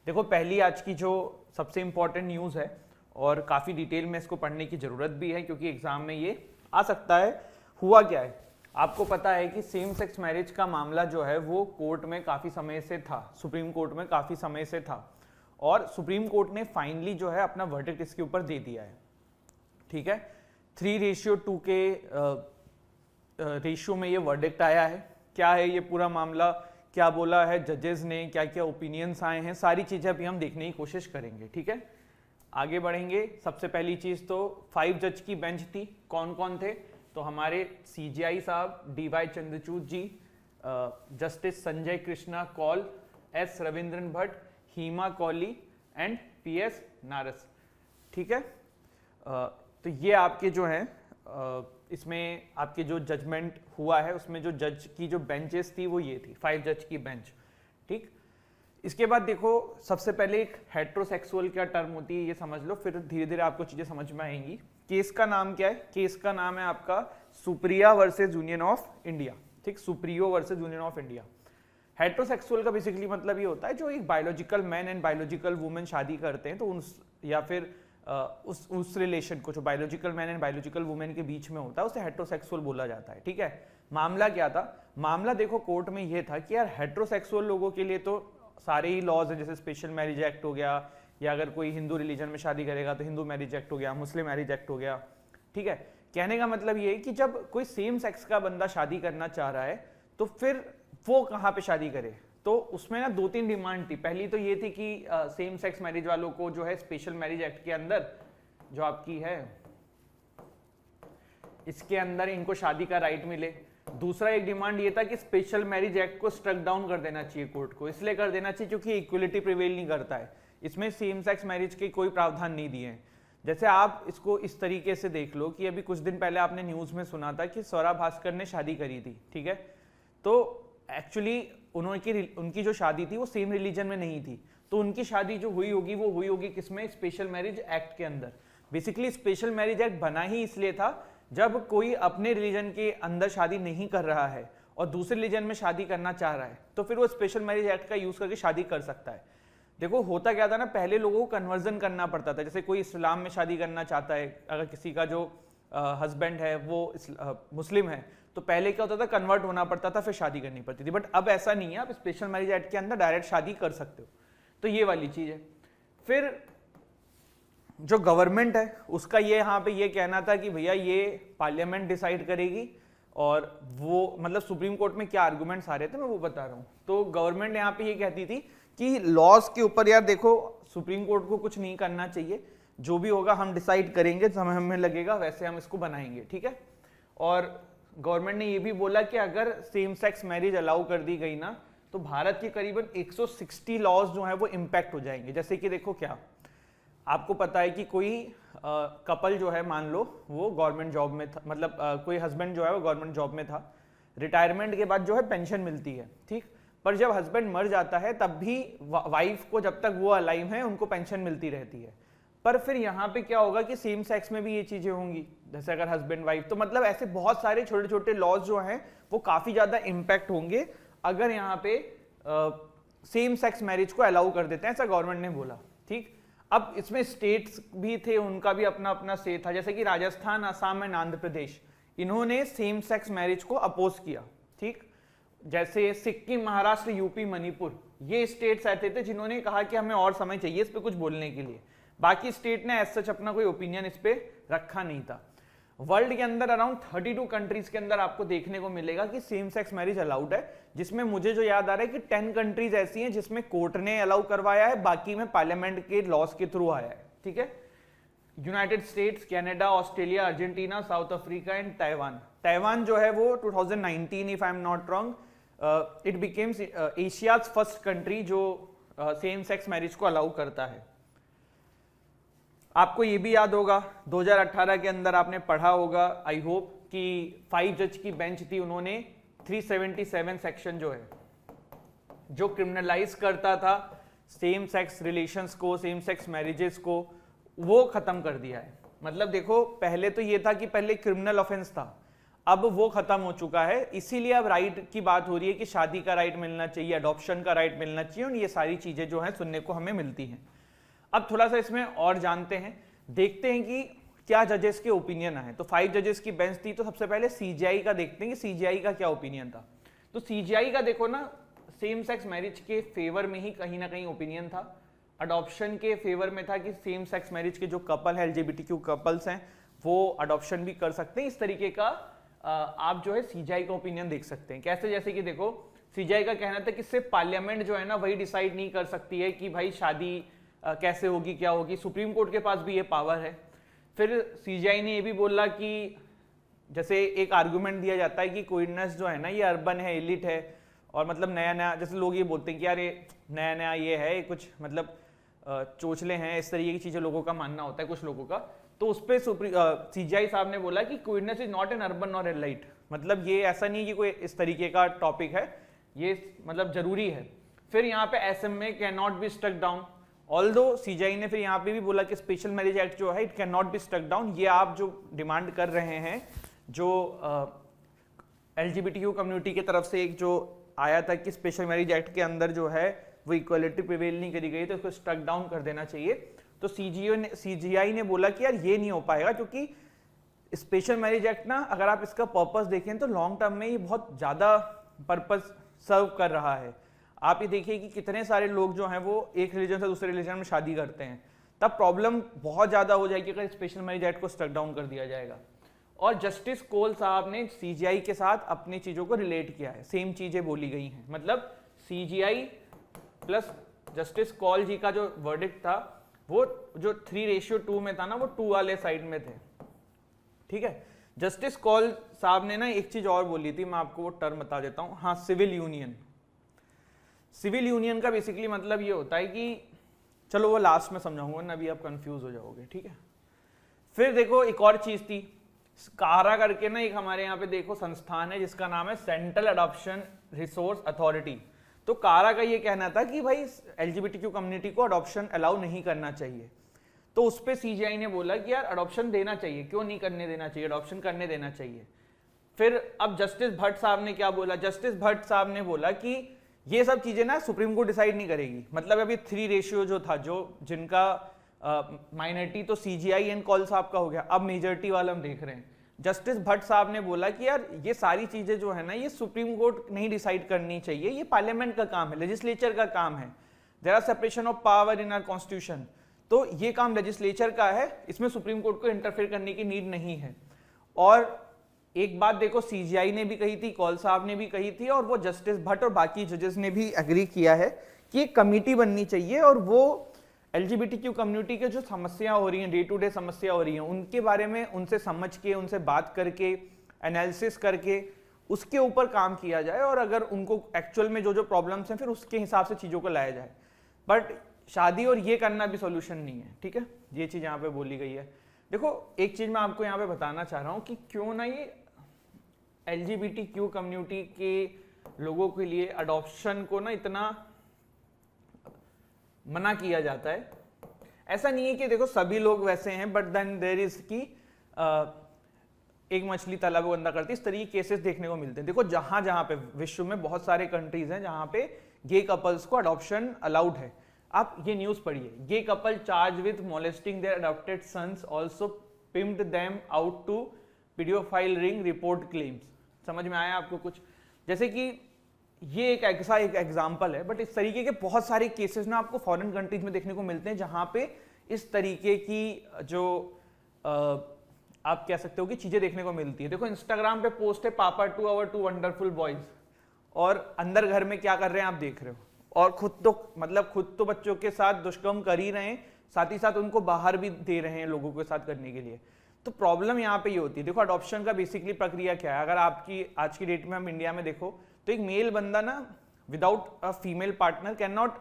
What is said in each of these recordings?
देखो पहली आज की जो सबसे इम्पोर्टेंट न्यूज़ है और काफ़ी डिटेल में इसको पढ़ने की ज़रूरत भी है क्योंकि एग्जाम में ये आ सकता है। हुआ क्या है, आपको पता है कि सेम सेक्स मैरिज का मामला जो है वो कोर्ट में काफ़ी समय से था, सुप्रीम कोर्ट में काफ़ी समय से था और सुप्रीम कोर्ट ने फाइनली जो है अपना वर्डिक्ट इसके ऊपर दे दिया है। ठीक है, 3:2 के रेशियो में ये वर्डिक्ट आया है। क्या है ये पूरा मामला, क्या बोला है जजेस ने, क्या क्या ओपिनियंस आए हैं, सारी चीजें अभी हम देखने की कोशिश करेंगे। ठीक है, आगे बढ़ेंगे। सबसे पहली चीज तो 5 जज की बेंच थी। कौन कौन थे? तो हमारे सीजीआई साहब DY Chandrachud ji, justice Sanjay Krishna Kaul, S Ravindran Bhat, Hima Kohli and PS Naras. ठीक है, तो ये आपके जो हैं इसमें आपके जो जजमेंट हुआ है उसमें जो जज की जो बेंचेस थी वो ये थी, 5 जज की बेंच। ठीक, इसके बाद देखो सबसे पहले एक हेट्रोसेक्सुअल क्या टर्म होती है ये समझ लो, फिर धीरे धीरे आपको चीजें समझ में आएंगी। केस का नाम क्या है? केस का नाम है आपका Supriya versus union of India. ठीक, Supriyo versus union of India. Heterosexual का बेसिकली मतलब ये होता है जो एक biological man and biological women शादी करते हैं तो उन या फिर उस रिलेशन को जो biological man and biological women के बीच में होता है उसे हेट्रोसेक्सुअल बोला जाता है। ठीक है, मामला क्या था? मामला देखो कोर्ट में ये था कि यार हेट्रोसेक्सुअल लोगों के लिए तो सारे ही लॉज हैं, जैसे स्पेशल मैरिज एक्ट हो गया, या अगर कोई हिंदू रिलीजन में शादी करेगा तो हिंदू मैरिज एक्ट हो गया, मुस्लिम मैरिज एक्ट हो गया। ठीक है, कहने का मतलब ये है कि जब कोई सेम सेक्स का बंदा शादी करना चाह रहा है तो फिर वो कहाँ पे शादी करे? तो उसमें ना 2-3 डिमांड थी। पहली तो ये थी कि सेम सेक्स मैरिज वालों को जो है स्पेशल मैरिज एक्ट के अंदर जो आपकी है इसके अंदर इनको शादी का राइट मिले। दूसरा एक डिमांड ये था कि स्पेशल मैरिज एक्ट को स्ट्रक डाउन कर देना चाहिए कोर्ट को। इसलिए कर देना चाहिए क्योंकि इक्वलिटी प्रिवेल नहीं करता है, इसमें सेम सेक्स मैरिज के कोई प्रावधान नहीं दिए हैं। जैसे आप इसको इस तरीके से देख लो कि अभी कुछ दिन पहले आपने न्यूज में सुना था कि स्वरा भास्कर ने शादी करी थी। ठीक है, तो एक्चुअली उनकी जो शादी थी वो सेम रिलीजन में नहीं थी, तो उनकी शादी जो हुई होगी वो हुई होगी किसमें? स्पेशल मैरिज एक्ट के अंदर। बेसिकली स्पेशल मैरिज एक्ट बना ही इसलिए था जब कोई अपने रिलीजन के अंदर शादी नहीं कर रहा है और दूसरे रिलीजन में शादी करना चाह रहा है तो फिर वो स्पेशल मैरिज एक्ट का यूज करके शादी कर सकता है। देखो होता क्या था ना, पहले लोगों को कन्वर्जन करना पड़ता था। जैसे कोई इस्लाम में शादी करना चाहता है, अगर किसी का जो हस्बैंड है वो मुस्लिम है तो पहले क्या होता था, कन्वर्ट होना पड़ता था फिर शादी करनी पड़ती थी। बट अब ऐसा नहीं है, आप स्पेशल मैरिज एक्ट के अंदर डायरेक्ट शादी कर सकते हो। तो ये वाली चीज है। फिर जो गवर्नमेंट है उसका ये यहाँ पे ये कहना था कि भैया ये पार्लियामेंट डिसाइड करेगी, और वो मतलब सुप्रीम कोर्ट में क्या आर्गुमेंट्स आ रहे थे मैं वो बता रहा हूँ। तो गवर्नमेंट यहाँ पे ये कहती थी कि लॉज के ऊपर यार देखो सुप्रीम कोर्ट को कुछ नहीं करना चाहिए, जो भी होगा हम डिसाइड करेंगे, समय हमें लगेगा वैसे हम इसको बनाएंगे। ठीक है, और गवर्नमेंट ने ये भी बोला कि अगर सेम सेक्स मैरिज अलाउ कर दी गई ना तो भारत के करीबन 160 लॉज जो है वो इम्पैक्ट हो जाएंगे। जैसे कि देखो क्या आपको पता है कि कोई कपल जो है मान लो वो गवर्नमेंट जॉब में था, मतलब कोई हस्बैंड जो है वो गवर्नमेंट जॉब में था, रिटायरमेंट के बाद जो है पेंशन मिलती है। ठीक, पर जब हस्बैंड मर जाता है तब भी वाइफ को जब तक वो अलाइव है उनको पेंशन मिलती रहती है। पर फिर यहाँ पे क्या होगा कि सेम सेक्स में भी ये चीजें होंगी, जैसे अगर हस्बैंड वाइफ, तो मतलब ऐसे बहुत सारे छोटे छोटे लॉज जो हैं वो काफी ज्यादा इम्पैक्ट होंगे अगर यहाँ पे सेम सेक्स मैरिज को अलाउ कर देते हैं, ऐसा गवर्नमेंट ने बोला। ठीक, अब इसमें स्टेट्स भी थे, उनका भी अपना अपना से था, जैसे कि राजस्थान, असम एंड आंध्र प्रदेश, इन्होंने सेम सेक्स मैरिज को अपोज किया। ठीक, जैसे सिक्किम, महाराष्ट्र, यूपी, मणिपुर, ये स्टेट्स ऐसे थे जिन्होंने कहा कि हमें और समय चाहिए इस पे कुछ बोलने के लिए। बाकी स्टेट ने एज सच अपना कोई ओपिनियन इस पे रखा नहीं था। वर्ल्ड के अंदर अराउंड 32 कंट्रीज के अंदर आपको देखने को मिलेगा कि सेम सेक्स मैरिज अलाउड है, जिसमें मुझे जो याद आ रहा है कि 10 कंट्रीज ऐसी हैं जिसमें कोर्ट ने अलाउ करवाया है, बाकी में पार्लियामेंट के लॉज के थ्रू आया है। ठीक है, United states, Canada, Australia, Argentina, south Africa and Taiwan. Taiwan जो है वो 2019 if I am not wrong it becomes Asia's first country जो सेम सेक्स मैरिज को अलाउ करता है। आपको ये भी याद होगा 2018 के अंदर आपने पढ़ा होगा आई होप कि 5 जज की बेंच थी, उन्होंने 377 सेक्शन जो है जो क्रिमिनलाइज करता था सेम सेक्स रिलेशंस को, सेम सेक्स मैरिजेस को, वो खत्म कर दिया है। मतलब देखो पहले तो ये था कि पहले क्रिमिनल ऑफेंस था, अब वो खत्म हो चुका है, इसीलिए अब राइट की बात हो रही है कि शादी का राइट मिलना चाहिए, अडॉप्शन का राइट मिलना चाहिए, और ये सारी चीजें जो हैं सुनने को हमें मिलती हैं। अब थोड़ा सा इसमें और जानते हैं, देखते हैं कि क्या जजेस के ओपिनियन है। तो 5 जजेस की बेंच थी, तो सबसे पहले सीजीआई का देखते हैं कि सीजीआई का क्या ओपिनियन था। तो सीजीआई का देखो ना, सेम सेक्स मैरिज के फेवर में ही कहीं ना कहीं ओपिनियन था, अडॉप्शन के फेवर में था कि सेम सेक्स मैरिज के जो कपल है, एलजीबीटीक्यू कपल्स हैं, वो अडॉप्शन भी कर सकते हैं। इस तरीके का आप जो है सीजीआई का ओपिनियन देख सकते हैं। कैसे, जैसे कि देखो सीजीआई का कहना था कि सिर्फ पार्लियामेंट जो है ना वही डिसाइड नहीं कर सकती है कि भाई शादी कैसे होगी, क्या होगी, सुप्रीम कोर्ट के पास भी ये पावर है। फिर सीजीआई ने ये भी बोला कि जैसे एक आर्गुमेंट दिया जाता है कि क्वीरनेस जो है ना ये अर्बन है, एलिट है, और मतलब नया नया, जैसे लोग ये बोलते हैं कि यार ये नया नया ये है, कुछ मतलब चोचले हैं, इस तरीके की चीजें लोगों का मानना होता है कुछ लोगों का। तो उस पर सीजीआई साहब ने बोला कि क्वीरनेस इज नॉट एन अर्बन और एलाइट, मतलब ये ऐसा नहीं कि कोई इस तरीके का टॉपिक है, ये मतलब जरूरी है। फिर यहाँ पे SMA can not be struck down, although CJI ने फिर यहाँ पे भी बोला कि स्पेशल मैरिज एक्ट जो है it can not be struck down. ये आप जो डिमांड कर रहे हैं, जो एलजीबीटीक्यू कम्युनिटी की तरफ से एक जो आया था कि स्पेशल मैरिज एक्ट के अंदर जो है वो इक्वालिटी प्रिवेल नहीं करी गई, तो उसको स्ट्रक डाउन कर देना चाहिए। तो सीजीआई ने बोला कि यार ये नहीं हो पाएगा, क्योंकि स्पेशल मैरिज एक्ट ना, अगर आप इसका पर्पस देखें तो लॉन्ग टर्म में ये बहुत ज्यादा पर्पस सर्व कर रहा है। आप ये देखिए कि कितने सारे लोग जो हैं वो एक रिलीजन से दूसरे रिलीजन में शादी करते हैं, तब प्रॉब्लम बहुत ज्यादा हो जाएगी अगर स्पेशल मैरिज एक्ट को स्ट्रक डाउन कर दिया जाएगा। और जस्टिस कोल साहब ने सीजीआई के साथ अपनी चीजों को रिलेट किया है, सेम चीजें बोली गई हैं, मतलब सीजीआई प्लस जस्टिस कौल जी का जो वर्डिक्ट था वो जो 3:2 में था ना, वो 2 वाले साइड में थे, ठीक है। जस्टिस कौल साहब ने ना एक चीज और बोली थी, मैं आपको वो टर्म बता देता हूं, हाँ, सिविल यूनियन। सिविल यूनियन का बेसिकली मतलब ये होता है कि, चलो वो लास्ट में समझाऊंगा ना, अभी आप कंफ्यूज हो जाओगे, ठीक है। फिर देखो एक और चीज थी, कारा करके ना एक हमारे यहाँ पे देखो संस्थान है जिसका नाम है सेंट्रल अडॉप्शन रिसोर्स अथॉरिटी। तो कारा का ये कहना था कि भाई एलजीबीटीक्यू कम्युनिटी को अडॉप्शन अलाउ नहीं करना चाहिए। तो उस पे सीजीआई ने बोला कि यार अडॉप्शन देना चाहिए, क्यों नहीं करने देना चाहिए, अडॉप्शन करने देना चाहिए। फिर अब जस्टिस भट्ट साहब ने क्या बोला, जस्टिस भट्ट साहब ने बोला कि ये सब चीजें ना सुप्रीम कोर्ट डिसाइड नहीं करेगी, मतलब अभी 3:0 जो था, जो जिनका माइनॉरिटी तो सीजीआई एंड कौल साहब का हो गया, अब मेजॉरिटी वाला हम देख रहे हैं। जस्टिस भट्ट साहब ने बोला कि यार ये सारी चीजें जो है ना ये सुप्रीम कोर्ट नहीं डिसाइड करनी चाहिए, ये पार्लियामेंट का काम है, लेजिस्लेचर का काम है। There are separation of power in our constitution, तो ये काम लेजिस्लेचर का है, इसमें सुप्रीम कोर्ट को इंटरफेयर करने की नीड नहीं है। और एक बात देखो सीजीआई ने भी कही थी, कौल साहब ने भी कही थी, और वो जस्टिस भट्ट और बाकी जजेस ने भी एग्री किया है कि एक कमेटी बननी चाहिए, और वो एलजीबीटीक्यू कम्युनिटी के जो समस्या हो रही हैं, डे टू डे समस्या हो रही हैं, उनके बारे में उनसे समझ के, उनसे बात करके, एनालिसिस करके उसके ऊपर काम किया जाए, और अगर उनको एक्चुअल में जो जो प्रॉब्लम्स हैं फिर उसके हिसाब से चीज़ों को लाया जाए। बट शादी और ये करना भी सॉल्यूशन नहीं है, ठीक है, ये चीज़ यहाँ पे बोली गई है। देखो एक चीज़ मैं आपको यहाँ पे बताना चाह रहा हूँ कि क्यों ना ये एलजीबीटीक्यू कम्युनिटी के लोगों के लिए अडॉप्शन को ना इतना मना किया जाता है। ऐसा नहीं है कि देखो सभी लोग वैसे हैं, बट देन देयर इज की एक मछली तालाब को गंदा करती है, इस तरीके के केसेस देखने को मिलते हैं। देखो जहां जहां पे विश्व में बहुत सारे कंट्रीज हैं जहां पे गे कपल्स को अडॉप्शन अलाउड है। आप ये न्यूज पढ़िए, gay couple charge with molesting their adopted sons also pimped them out to paedophile ring report claims. समझ में आया आपको कुछ? जैसे कि ये एक ऐसा एक एग्जाम्पल है, बट इस तरीके के बहुत सारे केसेस ना आपको फॉरेन कंट्रीज में देखने को मिलते हैं जहां पे इस तरीके की जो आप कह सकते हो कि चीजें देखने को मिलती है। देखो इंस्टाग्राम पे पोस्ट है पापा टू आवर 2 वंडरफुल बॉयज, और अंदर घर में क्या कर रहे हैं आप देख रहे हो, और खुद तो बच्चों के साथ दुष्कर्म कर ही रहे हैं, साथ ही साथ उनको बाहर भी दे रहे हैं लोगों के साथ करने के लिए। तो प्रॉब्लम यहाँ पे ये होती है। देखो अडॉप्शन का बेसिकली प्रक्रिया क्या है, अगर आपकी आज की डेट में हम इंडिया में देखो तो एक मेल बंदा ना without a female partner can not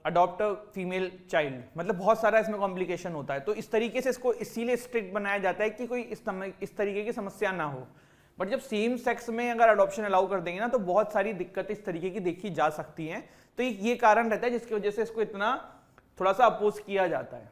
adopt a female child, मतलब बहुत सारा इसमें कॉम्प्लिकेशन होता है। तो इस तरीके से इसको इसीलिए स्ट्रिक्ट बनाया जाता है कि कोई इस तरीके की समस्या ना हो। बट जब सेम सेक्स में अगर अडॉप्शन अलाउ कर देंगे ना तो बहुत सारी दिक्कतें इस तरीके की देखी जा सकती हैं। तो ये कारण रहता है जिसकी वजह से इसको इतना थोड़ा सा अपोज किया जाता है।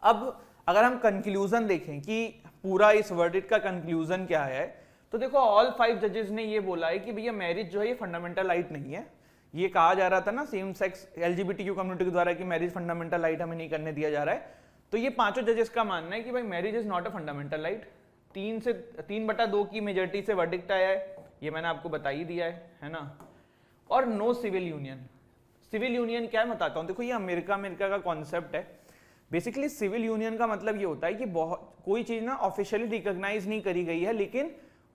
अब अगर हम कंक्लूजन देखें कि पूरा इस वर्डिक्ट का कंक्लूजन क्या है, तो देखो ऑल 5 जजेस ने ये बोला है कि भैया मैरिज जो है ये फंडामेंटल राइट नहीं है। ये कहा जा रहा था ना सेम सेक्स एलजीबीटीक्यू कम्युनिटी के द्वारा कि मैरिज फंडामेंटल राइट हमें नहीं करने दिया जा रहा है, तो ये पांचों जजेस का मानना है कि भाई marriage is not a fundamental right. 3/2 की मेजोरिटी से वर्डिक्ट आया है, ये मैंने आपको बता ही दिया है ना। और no civil union. Civil union क्या है बताता हूं। देखो ये अमेरिका का कॉन्सेप्ट है। बेसिकली सिविल यूनियन का मतलब ये होता है कि कोई चीज ना ऑफिशियली रिकॉग्नाइज नहीं करी गई है, लेकिन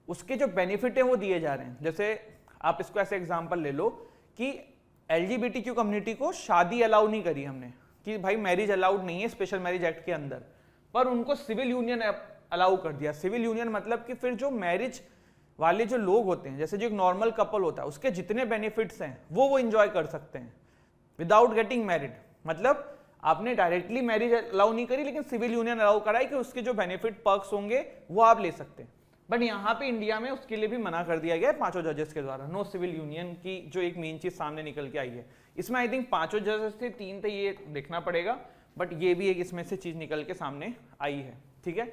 उसके जो बेनिफिट है वो दिए जा रहे हैं। जैसे आप इसको ऐसे एग्जांपल ले लो कि एलजीबीटीक्यू कम्युनिटी को शादी अलाउ नहीं करी हमने, कि भाई मैरिज अलाउड नहीं है स्पेशल मैरिज एक्ट के अंदर, पर उनको सिविल यूनियन अलाउ कर दिया। सिविल यूनियन मतलब कि फिर जो मैरिज वाले जो लोग होते हैं, जैसे जो एक नॉर्मल कपल होता है, उसके जितने बेनिफिट्स हैं वो एंजॉय कर सकते हैं विदाउट गेटिंग मैरिड। मतलब आपने डायरेक्टली मैरिज अलाउ नहीं करी, लेकिन सिविल यूनियन अलाउ करा है कि उसके जो बेनिफिट पर्क्स होंगे वो आप ले सकते हैं। बट यहाँ पे इंडिया में उसके लिए भी मना कर दिया गया है पांचों जजेस के द्वारा। नो सिविल यूनियन की जो एक मेन चीज सामने निकल के आई है, इसमें आई थिंक 5 जजेस थे, 3 थे, ये देखना पड़ेगा, बट ये भी एक इसमें से चीज निकल के सामने आई है। ठीक है,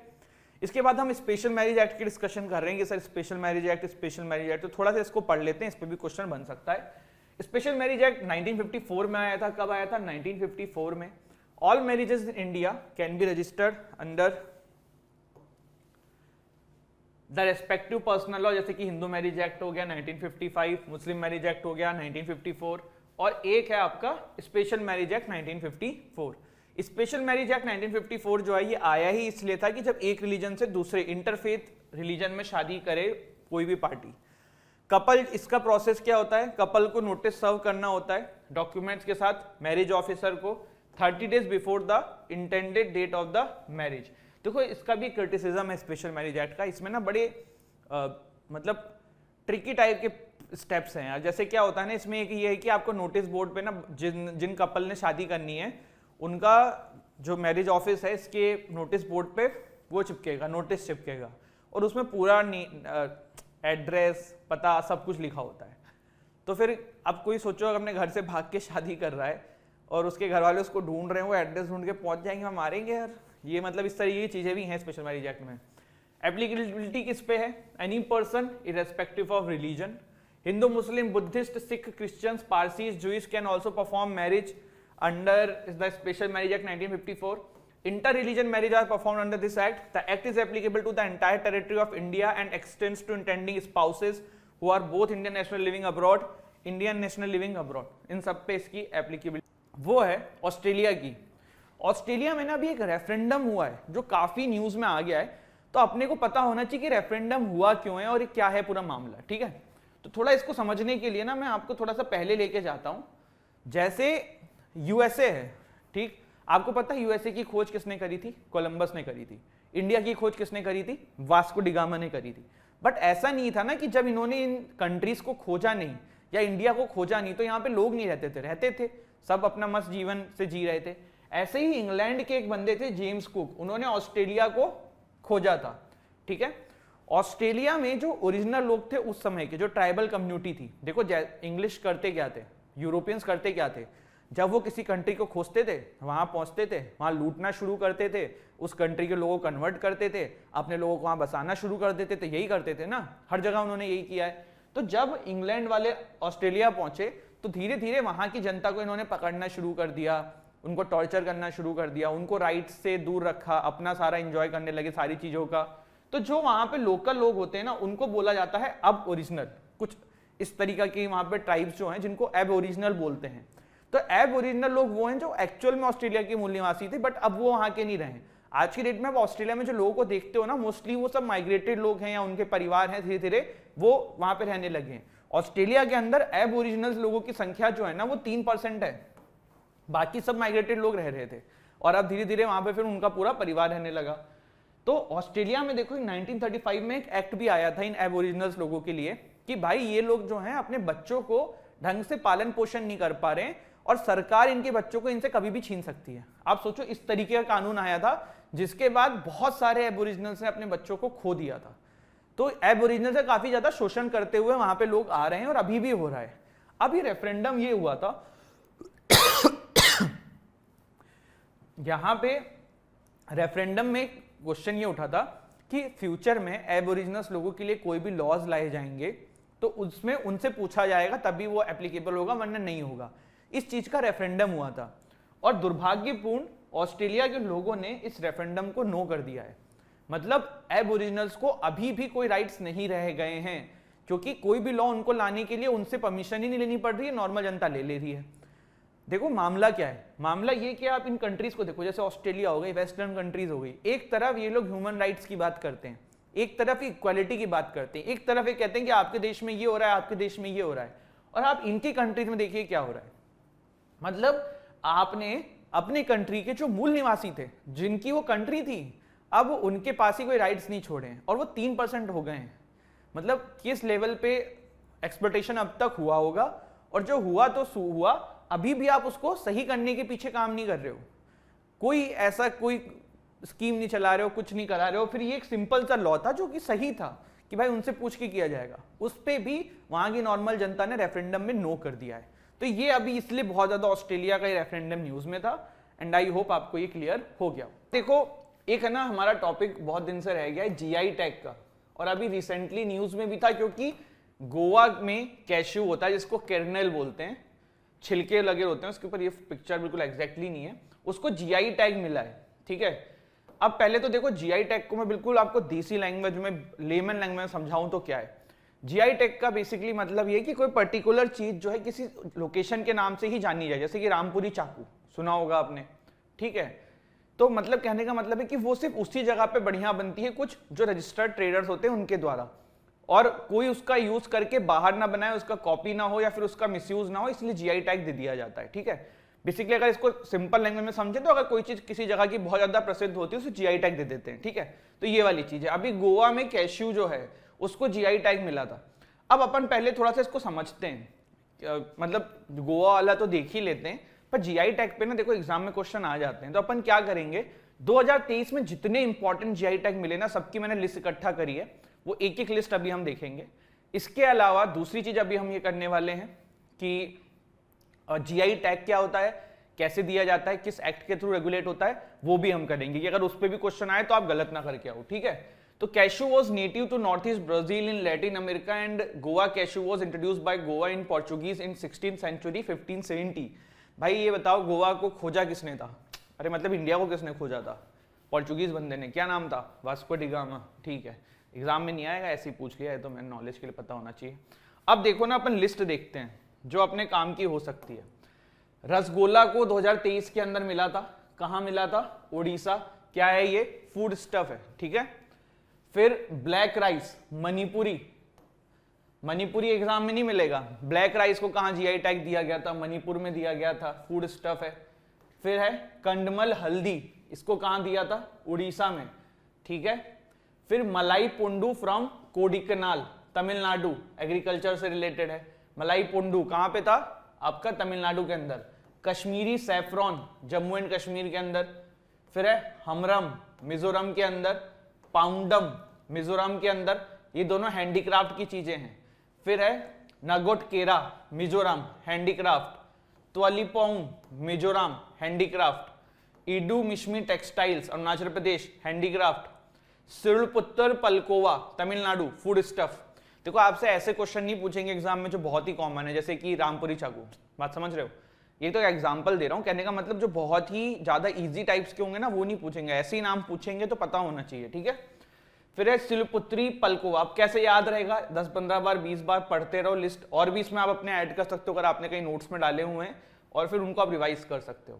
इसके बाद हम स्पेशल मैरिज एक्ट की डिस्कशन कर रहे हैं कि सर स्पेशल मैरिज एक्ट, तो थोड़ा सा इसको पढ़ लेते हैं, इस पर भी क्वेश्चन बन सकता है। स्पेशल मैरिज एक्ट 1954 में आया था। कब आया था? 1954 में। All marriages in India can be registered under the respective personal law, जैसे कि हिंदू मैरिज एक्ट हो गया 1955, मुस्लिम मैरिज एक्ट हो गया 1954, और एक है आपका special marriage act 1954। Special marriage act 1954 जो है ये आया ही इसलिए था कि जब एक रिलीजन से दूसरे इंटरफेथ रिलीजन में शादी करे कोई भी पार्टी, कपल, इसका प्रोसेस क्या होता है, कपल को नोटिस सर्व करना होता है डॉक्यूमेंट्स के साथ मैरिज ऑफिसर को 30 days before the intended date of the marriage. देखो इसका भी क्रिटिसिज्म है स्पेशल मैरिज एक्ट का, इसमें ना बड़े मतलब ट्रिकी टाइप के स्टेप्स हैं। जैसे क्या होता है ना, इसमें एक ये है कि आपको नोटिस बोर्ड पे ना जिन कपल ने शादी करनी है उनका जो मैरिज ऑफिस है इसके नोटिस बोर्ड पे वो चिपकेगा, नोटिस चिपकेगा, और उसमें पूरा एड्रेस, पता, सब कुछ लिखा होता है। तो फिर अब कोई सोचो अगर अपने घर से भाग के शादी कर रहा है और उसके घर वाले उसको ढूंढ रहे हैं, वो एड्रेस ढूंढ के पहुंच जाएंगे, हम मारेंगे यार। ये मतलब इस तरह की चीजें भी हैं स्पेशल मैरिज एक्ट में। एप्लीकेबिलिटी किस पे है? Any person irrespective of religion, Hindu, Muslim, Buddhist, Sikh, Christians, Parsis, Jewish can also perform marriage under the Special Marriage Act 1954. Inter-religion marriage are performed under this act. The act is applicable to the entire territory of India and extends to intending spouses who are both Indian national living abroad, Indian national living abroad. इन सब पे इसकी applicability। वो है Australia की। Australia में ना अभी एक रेफरेंडम हुआ है जो काफी न्यूज में आ गया है, तो अपने को पता होना चाहिए कि रेफरेंडम हुआ क्यों है और ये क्या है पूरा मामला। ठीक है, तो थोड़ा इसको समझने के लिए ना मैं आपको थोड़ा सा पहले लेके जाता हूं। जैसे यूएसए है, ठीक, आपको पता है यूएसए की खोज किसने करी थी? कोलंबस ने करी थी। इंडिया की खोज किसने करी थी? वास्को डिगामा ने करी थी। बट ऐसा नहीं था ना कि जब इन्होंने इन कंट्रीज को खोजा नहीं या इंडिया को खोजा नहीं तो यहाँ पे लोग नहीं रहते थे, सब अपना मस्त जीवन से जी रहे थे। ऐसे ही इंग्लैंड के एक बंदे थे जेम्स कुक, उन्होंने ऑस्ट्रेलिया को खोजा था। ठीक है, ऑस्ट्रेलिया में जो ओरिजिनल लोग थे उस समय के, जो ट्राइबल कम्युनिटी थी, देखो इंग्लिश करते क्या थे, यूरोपियंस करते क्या थे, जब वो किसी कंट्री को खोजते थे, वहां पहुंचते थे, वहां लूटना शुरू करते थे, उस कंट्री के लोगों को कन्वर्ट करते थे, अपने लोगों को वहां बसाना शुरू कर देते थे, यही करते थे ना, हर जगह उन्होंने यही किया है। तो जब इंग्लैंड वाले ऑस्ट्रेलिया पहुंचे तो धीरे धीरे वहां की जनता को इन्होंने पकड़ना शुरू कर दिया, उनको टॉर्चर करना शुरू कर दिया, उनको राइट्स से दूर रखा, अपना सारा एंजॉय करने लगे सारी चीजों का। तो जो वहां पे लोकल लोग होते हैं ना, उनको बोला जाता है अब ओरिजिनल। कुछ इस तरीका की वहां पे ट्राइब्स जो हैं जिनको एब ओरिजिनल बोलते हैं। तो एब ओरिजिनल लोग वो हैं जो एक्चुअल में ऑस्ट्रेलिया के मूल निवासी थे, बट अब वो वहां के नहीं रहे। आज की डेट में आप ऑस्ट्रेलिया में जो लोगों को देखते हो ना, मोस्टली वो सब माइग्रेटेड लोग हैं या उनके परिवार हैं, धीरे धीरे वो वहां पे रहने लगे हैं। ऑस्ट्रेलिया के अंदर एब ओरिजिनल लोगों की संख्या जो है ना वो 3% है, बाकी सब माइग्रेटेड लोग रह रहे थे, और अब धीरे धीरे वहां पे फिर उनका पूरा परिवार रहने लगा। तो ऑस्ट्रेलिया में देखो 1935 में एक एक्ट भी आया था इन एब ओरिजिनल्स लोगों के लिए कि भाई ये लोग जो हैं अपने बच्चों को ढंग से पालन पोषण नहीं कर पा रहे हैं और सरकार इनके बच्चों को इनसे कभी भी छीन सकती है। आप सोचो इस तरीके का कानून आया था, जिसके बाद बहुत सारे एबोरिजिनल्स ने अपने बच्चों को खो दिया था। तो एबोरिजिनल से काफी ज्यादा शोषण करते हुए वहां पे लोग आ रहे हैं और अभी भी हो रहा है। अब ये रेफरेंडम ये हुआ था यहां पे रेफरेंडम में क्वेश्चन ये उठा था कि फ्यूचर में एबोरिजिनल्स लोगों के लिए कोई भी लॉज लाए जाएंगे तो उसमें उनसे पूछा जाएगा तभी वो एप्लीकेबल होगा, वरना नहीं होगा। इस चीज का रेफरेंडम हुआ था और दुर्भाग्यपूर्ण ऑस्ट्रेलिया के लोगों ने इस रेफरेंडम को नो कर दिया है। मतलब एबोरिजिनल्स को अभी भी कोई राइट्स नहीं रह गए हैं, क्योंकि कोई भी लॉ उनको लाने के लिए उनसे परमिशन ही नहीं लेनी पड़ रही है, नॉर्मल जनता ले रही है। देखो मामला क्या है, मामला ये कि आप इन कंट्रीज को देखो, जैसे ऑस्ट्रेलिया हो गई, वेस्टर्न कंट्रीज हो गई, एक तरफ ये लोग ह्यूमन राइट्स की बात करते हैं, एक तरफ इक्वालिटी की बात करते हैं, एक तरफ ये कहते हैं कि आपके देश में ये हो रहा है, आपके देश में ये हो रहा है, और आप इनकी कंट्रीज में देखिए क्या हो रहा है। मतलब आपने अपने कंट्री के जो मूल निवासी थे, जिनकी वो कंट्री थी, अब उनके पास ही कोई राइट्स नहीं छोड़े हैं और वो 3% हो गए हैं। मतलब किस लेवल पे एक्सप्लॉयटेशन अब तक हुआ होगा, और जो हुआ तो हुआ, अभी भी आप उसको सही करने के पीछे काम नहीं कर रहे हो, कोई ऐसा कोई स्कीम नहीं चला रहे हो, कुछ नहीं करा रहे हो। फिर ये एक सिंपल सा लॉ था जो कि सही था कि भाई उनसे पूछ के किया जाएगा, उस पे भी वहां की नॉर्मल जनता ने रेफरेंडम में नो कर दिया है। तो ये अभी इसलिए बहुत ज्यादा ऑस्ट्रेलिया का रेफरेंडम न्यूज में था, एंड आई होप आपको ये क्लियर हो गया। देखो एक है ना, हमारा टॉपिक बहुत दिन से रह गया है जीआई टैग का, और अभी रिसेंटली न्यूज में भी था, क्योंकि गोवा में कैश्यू होता है जिसको कर्नेल बोलते हैं, छिलके लगे होते हैं उसके ऊपर, ये पिक्चर बिल्कुल एग्जैक्टली नहीं है, उसको जीआई टैग मिला है। ठीक है, अब पहले तो देखो जीआई टैग को मैं बिल्कुल आपको देसी लैंग्वेज में, लेमन लैंग्वेज में समझाऊं तो क्या है। जीआई टैग का बेसिकली मतलब ये कि कोई पर्टिकुलर चीज जो है किसी लोकेशन के नाम से ही जानी जाए, जैसे कि रामपुरी चाकू सुना होगा आपने। ठीक है, तो मतलब कहने का मतलब है कि वो सिर्फ उसी जगह पे बढ़िया बनती है, कुछ जो रजिस्टर्ड ट्रेडर्स होते हैं उनके द्वारा, और कोई उसका यूज करके बाहर ना बनाए, उसका कॉपी ना हो या फिर उसका मिसयूज ना हो, इसलिए जीआई टैग दे दिया जाता है। ठीक है, बेसिकली अगर इसको सिंपल लैंग्वेज में समझे तो अगर कोई चीज किसी जगह की बहुत ज्यादा प्रसिद्ध होती है उसे जीआई टैग दे देते हैं। ठीक है, तो ये वाली चीज है। अभी गोवा में कैश्यू जो है उसको जीआई टैग मिला था। अब अपन पहले थोड़ा सा इसको समझते हैं, मतलब गोवा वाला तो देख ही लेते हैं, पर जीआई टैग पे ना देखो एग्जाम में क्वेश्चन आ जाते हैं। तो अपन क्या करेंगे, 2023 में जितने इंपॉर्टेंट जीआई टैग मिले ना, सबकी मैंने लिस्ट इकट्ठा करी है, वो एक एक लिस्ट अभी हम देखेंगे। इसके अलावा दूसरी चीज अभी हम ये करने वाले हैं कि जीआई टैग क्या होता है, कैसे दिया जाता है, किस एक्ट के थ्रू रेगुलेट होता है, वो भी हम करेंगे कि अगर उस पर भी क्वेश्चन आए तो आप गलत ना करके आओ। ठीक है, तो cashew was native to north east Brazil in Latin America and Goa cashew was introduced by Goa in Portuguese in 16th century 1570। भाई ये बताओ गोवा को खोजा किसने था? अरे मतलब इंडिया को किसने खोजा था? पोर्चुगीज बंदे ने। क्या नाम था? Vasco D gamma. ठीक है, एग्जाम में नहीं आएगा, ऐसे ही पूछ लिया है, तो मैंने नॉलेज के लिए पता होना चाहिए। अब देखो ना, अपन लिस्ट देखते हैं जो अपने काम की हो सकती है। रसगोला को 2023 के अंदर मिला था, कहाँ मिला था? उड़ीसा। क्या है ये? फूड स्टफ है। ठीक है, फिर black rice Manipuri, Manipuri exam में नहीं मिलेगा। ब्लैक राइस को कहाँ जीआई टैग दिया गया था? मणिपुर में दिया गया था, फूड स्टफ है। फिर है कंडमल हल्दी, इसको कहाँ दिया था? उड़ीसा में। ठीक है, फिर मलाई पुंडू फ्रॉम कोडिकनाल तमिलनाडु, एग्रीकल्चर से रिलेटेड है। मलाई पुंडू कहाँ पे था? आपका तमिलनाडु के अंदर। कश्मीरी सैफ्रॉन जम्मू एंड कश्मीर के अंदर। फिर है हमरम मिजोरम के अंदर, पाउंडम मिजोरम के अंदर। ये दोनों हैंडीक्राफ्ट की चीजें हैं। फिर है Ngotekherh Mizoram, handicraft. Tawlhlohpuan Mizoram, handicraft. Idu Mishmi textiles Arunachal Pradesh, handicraft. Srivilliputtur palkova Tamil Nadu, food stuff. देखो आपसे ऐसे क्वेश्चन नहीं पूछेंगे एग्जाम में जो बहुत ही कॉमन है, जैसे कि रामपुरी चाकू। बात समझ रहे हो? ये तो एग्जांपल दे रहा हूं, कहने का मतलब जो बहुत ही ज्यादा इजी टाइप्स के होंगे ना वो नहीं पूछेंगे, ऐसे ही नाम पूछेंगे तो पता होना चाहिए। ठीक है, फिर है सिलपुत्री पलकोवा। आप कैसे याद रहेगा? 10-15 बार 20 बार पढ़ते रहो लिस्ट, और भी इसमें आप अपने ऐड कर सकते हो अगर आपने कहीं नोट्स में डाले हुए हैं, और फिर उनको आप रिवाइज कर सकते हो।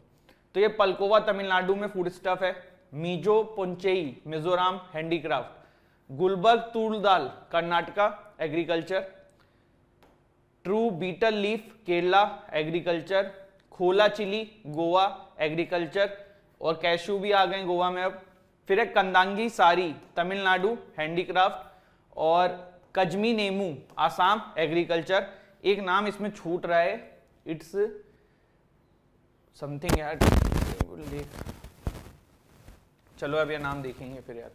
तो ये पलकोवा तमिलनाडु में फूड स्टफ है। Mizo Puanchei Mizoram, handicraft. Gulbarga tur dal Karnataka, agriculture. Tirur betel leaf Kerala, agriculture. Khola chilli Goa, agriculture. और कैशू भी आ गए गोवा में अब। फिर है कंदांगी सारी तमिलनाडु, हैंडीक्राफ्ट। और कजमी नेमू आसाम, एग्रीकल्चर। एक नाम इसमें छूट रहा है, इट्स समथिंग यार, चलो अब ये नाम देखेंगे फिर यार,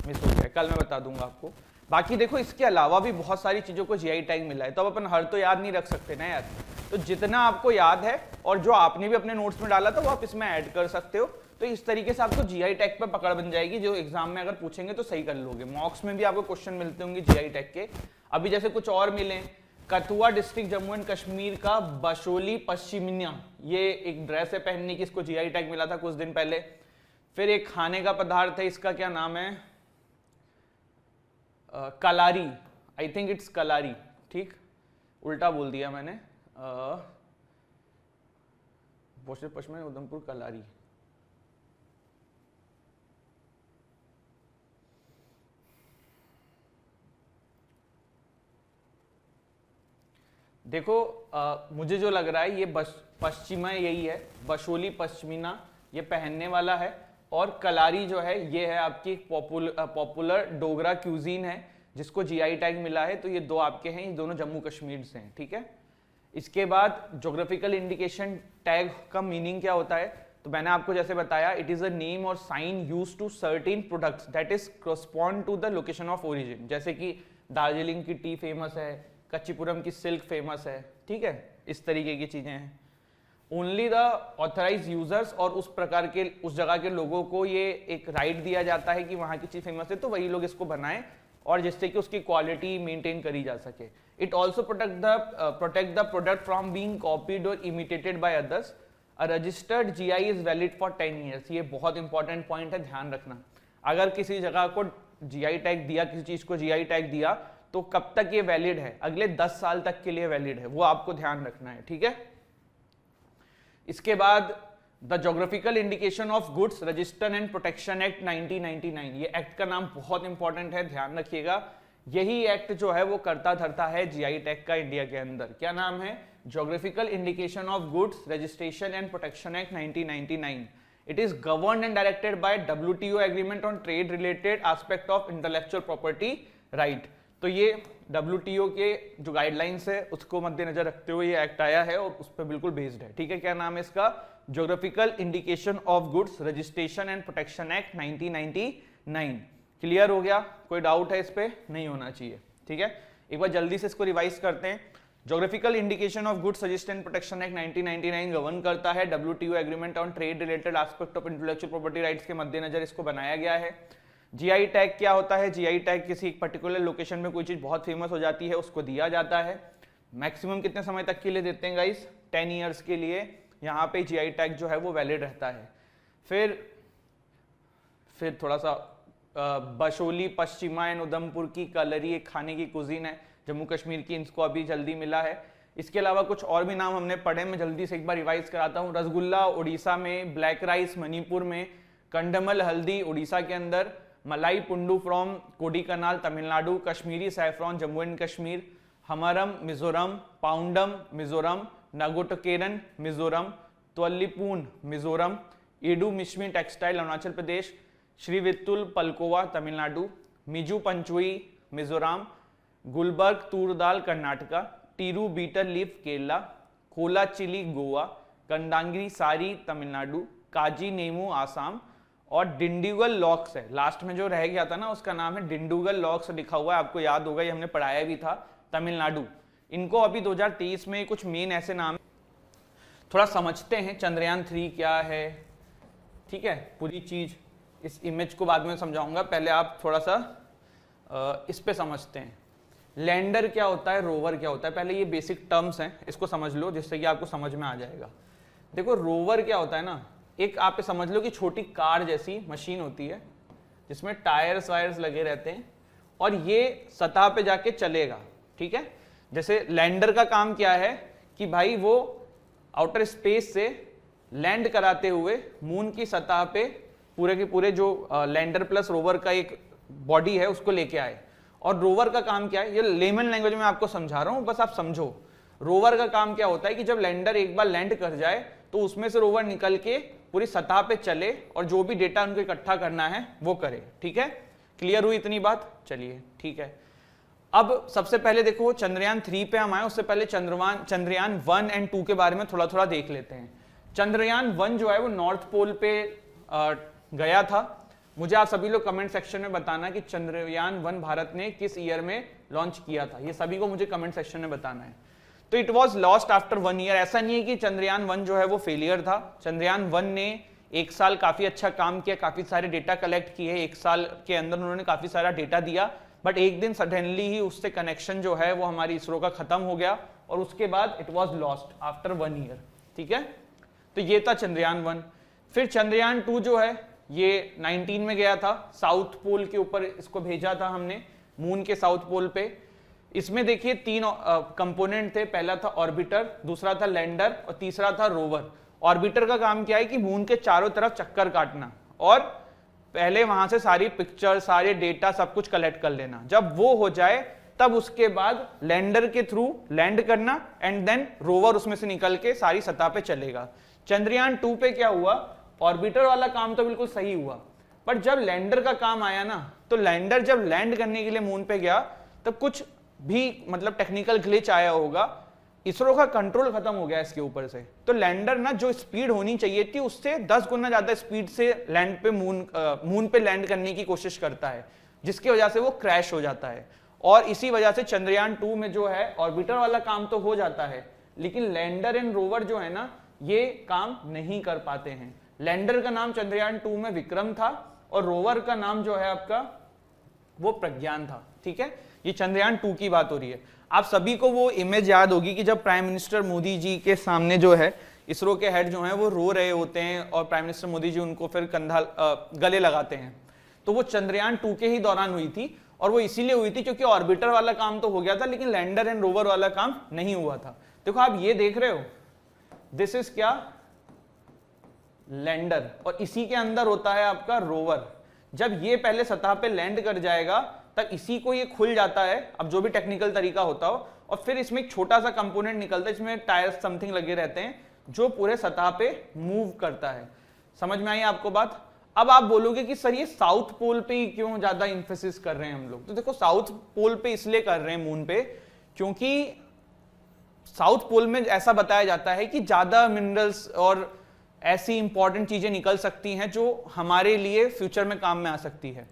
मिस हो गया, कल मैं बता दूंगा आपको। बाकी देखो इसके अलावा भी बहुत सारी चीजों को जीआई टैग मिला है, तो अब अपन हर तो याद नहीं रख सकते ना यार, तो जितना आपको याद है और जो आपने भी अपने नोट्स में डाला था वो आप इसमें ऐड कर सकते हो। तो इस तरीके से आपको जीआई टैग पर पकड़ बन जाएगी, जो एग्जाम में अगर पूछेंगे तो सही कर लोगे। मॉक्स में भी आपको क्वेश्चन मिलते होंगे जीआई टैग के। अभी जैसे कुछ और मिले, कथुआ डिस्ट्रिक्ट जम्मू एंड कश्मीर का बशोली पश्चिमिया, ये एक ड्रेस है पहनने की, इसको जीआई टैग मिला था कुछ दिन पहले। फिर एक खाने का पदार्थ है, इसका क्या नाम है, कलारी, आई थिंक इट्स कलारी, ठीक, उल्टा बोल दिया मैंने, पश्चिमी उधमपुर कलारी। देखो मुझे जो लग रहा है ये पश्चिमा यही है, बशोली पश्मीना ये पहनने वाला है, और कलारी जो है ये है आपकी पॉपुलर डोगरा क्यूजीन है जिसको जीआई टैग मिला है। तो ये दो आपके हैं, ये दोनों जम्मू कश्मीर से हैं, ठीक है। इसके बाद ज्योग्राफिकल इंडिकेशन टैग का मीनिंग क्या होता है, तो मैंने आपको जैसे बताया, it is a name or sign used to certain products that is correspond to the location of origin. जैसे कि दार्जिलिंग की टी फेमस है, कच्चीपुरम की सिल्क फेमस है, ठीक है, इस तरीके की चीजें हैं। ओनली द ऑथराइज यूजर्स, और उस प्रकार के उस जगह के लोगों को ये एक राइट दिया जाता है कि वहां की चीज फेमस है तो वही लोग इसको बनाएं, और जिससे कि उसकी क्वालिटी मेंटेन करी जा सके। It also protect the product from being copied और imitated by others. A registered GI is valid for 10 years. ये बहुत इंपॉर्टेंट पॉइंट है, ध्यान रखना। अगर किसी जगह को जीआई टैग दिया, किसी चीज को जीआई टैग दिया, तो कब तक ये वैलिड है, अगले 10 साल तक के लिए वैलिड है, वो आपको ध्यान रखना है, ठीक है। इसके बाद the geographical indication of goods register and protection act 1999, ये एक्ट का नाम बहुत इंपॉर्टेंट है, ध्यान रखिएगा। यही एक्ट जो है वो करता धरता है जीआई टैग का इंडिया के अंदर। क्या नाम है, geographical indication of goods registration and protection act 1999। It is governed and directed by WTO agreement on trade related aspect of intellectual property right. तो ये WTO के जो गाइडलाइंस है उसको मद्देनजर रखते हुए ये एक्ट आया है और उस पर बिल्कुल बेस्ड है, ठीक है। क्या नाम है इसका, geographical indication of goods registration and protection act 1999। Clear हो गया, कोई डाउट है इस पे, नहीं होना चाहिए, ठीक है। एक बार जल्दी से इसको रिवाइज करते हैं। Geographical indication of goods registration and protection act 1999 govern करता है WTO agreement on trade related aspect of intellectual property rights के मद्देनजर इसको बनाया गया है। जीआई टैग क्या होता है, जीआई टैग किसी एक पर्टिकुलर लोकेशन में कोई चीज बहुत फेमस हो जाती है उसको दिया जाता है। मैक्सिमम कितने समय तक के लिए देते हैं गाइस, 10 ईयर्स के लिए यहाँ पे जीआई टैग जो है वो वैलिड रहता है। फिर थोड़ा सा बशोली पश्चिमा एंड उधमपुर की कलरी एक खाने की कुजीन है जम्मू कश्मीर की, इनको अभी जल्दी मिला है। इसके अलावा कुछ और भी नाम हमने पढ़े, मैं जल्दी से एक बार रिवाइज कराता हूँ। रसगुल्ला उड़ीसा में, ब्लैक राइस मणिपुर में, कंडमल हल्दी उड़ीसा के अंदर, Malai Poondu from Kodaikanal Tamil Nadu, Kashmiri saffron Jammu and Kashmir, Hmaram Mizoram, Pawndum Mizoram, Ngotekherh Mizoram, Tawlhlohpuan Mizoram, Idu Mishmi textile Arunachal Pradesh, Srivilliputtur palkova Tamil Nadu, Mizo Puanchei Mizoram, Gulbarga tur dal Karnataka, Tirur betel leaf Kerala, Khola chilli Goa, Kandangi sari Tamil Nadu, काजी नेमू आसाम, और डिंडुगल लॉक्स है लास्ट में जो रह गया था ना, उसका नाम है डिंडुगल लॉक्स लिखा हुआ है, आपको याद होगा, ये हमने पढ़ाया भी था, तमिलनाडु। इनको अभी 2023 में कुछ मेन ऐसे नाम थोड़ा समझते हैं। चंद्रयान 3 क्या है, ठीक है, पूरी चीज इस इमेज को बाद में समझाऊंगा, पहले आप थोड़ा सा इस पे समझते हैं। लैंडर क्या होता है, रोवर क्या होता है, पहले ये बेसिक टर्म्स हैं, इसको समझ लो जिससे कि आपको समझ में आ जाएगा। देखो रोवर क्या होता है ना, एक आप समझ लो कि छोटी कार जैसी मशीन होती है जिसमें टायर्स वायर्स लगे रहते हैं और ये सतह पे जाके चलेगा, ठीक है। जैसे लैंडर का काम क्या है कि भाई वो आउटर स्पेस से लैंड कराते हुए मून की सतह पे पूरे के पूरे जो लैंडर प्लस रोवर का एक बॉडी है उसको लेके आए। और रोवर का काम क्या है, ये लेमन लैंग्वेज में आपको समझा रहा हूं, बस आप समझो। रोवर का काम क्या होता है कि जब लैंडर एक बार लैंड कर जाए तो उसमें से रोवर निकल के पूरी सतह पे चले और जो भी डेटा उनको इकट्ठा करना है वो करे, ठीक है। क्लियर हुई इतनी बात, चलिए ठीक है। अब सबसे पहले देखो चंद्रयान 3 पे हम आए, उससे पहले चंद्रयान 1 एंड 2 के बारे में थोड़ा थोड़ा देख लेते हैं। चंद्रयान 1 जो है वो नॉर्थ पोल पे गया था। मुझे आप सभी लोग कमेंट सेक्शन में बताना कि चंद्रयान 1 भारत ने किस ईयर में लॉन्च किया था, ये सभी को मुझे कमेंट सेक्शन में बताना है। तो it was lost after 1 year. ऐसा नहीं है कि चंद्रयान 1 जो है वो फेलियर था। चंद्रयान 1 ने 1 साल काफी अच्छा काम किया, काफी सारे डेटा कलेक्ट किए, 1 साल के अंदर उन्होंने काफी सारा डेटा दिया, बट एक दिन सडनली ही उससे कनेक्शन जो है वो हमारी इसरो का खत्म हो गया और उसके बाद it was lost after 1 year. ठीक है, तो ये था चंद्रयान 1। फिर चंद्रयान 2 जो है ये 19 में गया था, साउथ पोल के ऊपर इसको भेजा था हमने, मून के साउथ पोल पे। इसमें देखिए 3 कंपोनेंट थे, पहला था ऑर्बिटर, दूसरा था लैंडर और तीसरा था रोवर। ऑर्बिटर का काम क्या है कि मून के चारों तरफ चक्कर काटना और पहले वहां से सारी पिक्चर, सारे डेटा, सब कुछ कलेक्ट कर लेना। जब वो हो जाए तब उसके बाद लैंडर के थ्रू लैंड करना एंड देन रोवर उसमें से निकल के सारी सतह पे चलेगा। चंद्रयान 2 पे क्या हुआ, ऑर्बिटर वाला काम तो बिल्कुल सही हुआ, पर जब लैंडर का काम आया ना, तो लैंडर जब लैंड करने के लिए मून पे गया तब कुछ भी मतलब टेक्निकल ग्लिच आया होगा, इसरो का कंट्रोल खत्म हो गया इसके ऊपर से। तो लैंडर ना जो स्पीड होनी चाहिए थी उससे 10 गुना ज्यादा स्पीड से लैंड पे मून पे लैंड करने की कोशिश करता है, जिसकी वजह से वो क्रैश हो जाता है। और इसी वजह से चंद्रयान 2 में जो है ऑर्बिटर वाला काम तो हो जाता है, लेकिन लैंडर एंड रोवर जो है ना ये काम नहीं कर पाते हैं। लैंडर का नाम चंद्रयान 2 में विक्रम था और रोवर का नाम जो है आपका वो प्रज्ञान था। ठीक है, ये चंद्रयान 2 की बात हो रही है। आप सभी को वो इमेज याद होगी कि जब प्राइम मिनिस्टर मोदी जी के सामने जो है इसरो के हेड जो हैं वो रो रहे होते हैं और प्राइम मिनिस्टर मोदी जी उनको फिर गले लगाते हैं, तो वो चंद्रयान 2 के ही दौरान हुई थी। और वो इसीलिए हुई थी क्योंकि ऑर्बिटर वाला काम तो हो गया था लेकिन लैंडर एंड रोवर वाला काम नहीं हुआ था। देखो आप ये देख रहे हो, दिस इज क्या, लैंडर, और इसी के अंदर होता है आपका रोवर। जब ये पहले सतह पे लैंड कर जाएगा तब इसी को ये खुल जाता है, अब जो भी टेक्निकल तरीका होता हो, और फिर इसमें एक छोटा सा कंपोनेंट निकलता है जिसमें टायर्स समथिंग लगे रहते हैं जो पूरे सतह पे मूव करता है। समझ में आई आपको बात? अब आप बोलोगे कि सर ये साउथ पोल पे ही क्यों ज्यादा इंफेसिस कर रहे हैं हम लोग? तो देखो साउथ पोल पे इसलिए कर रहे हैं मून पे क्योंकि साउथ पोल में ऐसा बताया जाता है कि ज्यादा मिनरल्स और ऐसी इंपॉर्टेंट चीजें निकल सकती हैं जो हमारे लिए फ्यूचर में काम में आ सकती है।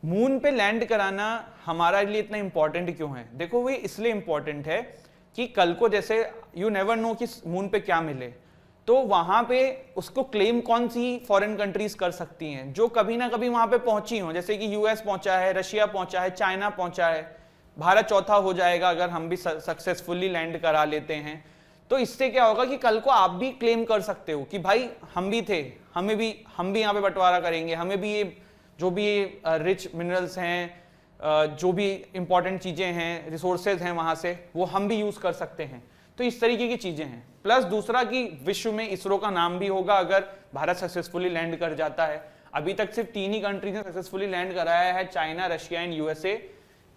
मून पे लैंड कराना हमारा लिए इतना इंपॉर्टेंट क्यों है? देखो वो इसलिए इंपॉर्टेंट है कि कल को जैसे यू नेवर नो कि मून पे क्या मिले, तो वहां पे उसको क्लेम कौन सी फॉरेन कंट्रीज कर सकती हैं जो कभी ना कभी वहां पे पहुंची हो, जैसे कि यूएस पहुंचा है, रशिया पहुंचा है, चाइना पहुंचा है, भारत चौथा हो जाएगा अगर हम भी सक्सेसफुली लैंड करा लेते हैं। तो इससे क्या होगा कि कल को आप भी क्लेम कर सकते हो कि भाई हम भी थे, हम भी यहाँ पे बंटवारा करेंगे, हमें भी ये जो भी रिच मिनरल्स हैं, जो भी इंपॉर्टेंट चीजें हैं, रिसोर्सेज हैं वहां से, वो हम भी यूज कर सकते हैं। तो इस तरीके की चीजें हैं। प्लस दूसरा कि विश्व में इसरो का नाम भी होगा अगर भारत सक्सेसफुली लैंड कर जाता है। अभी तक सिर्फ 3 ही कंट्रीज ने सक्सेसफुली लैंड कराया है, China, Russia and USA.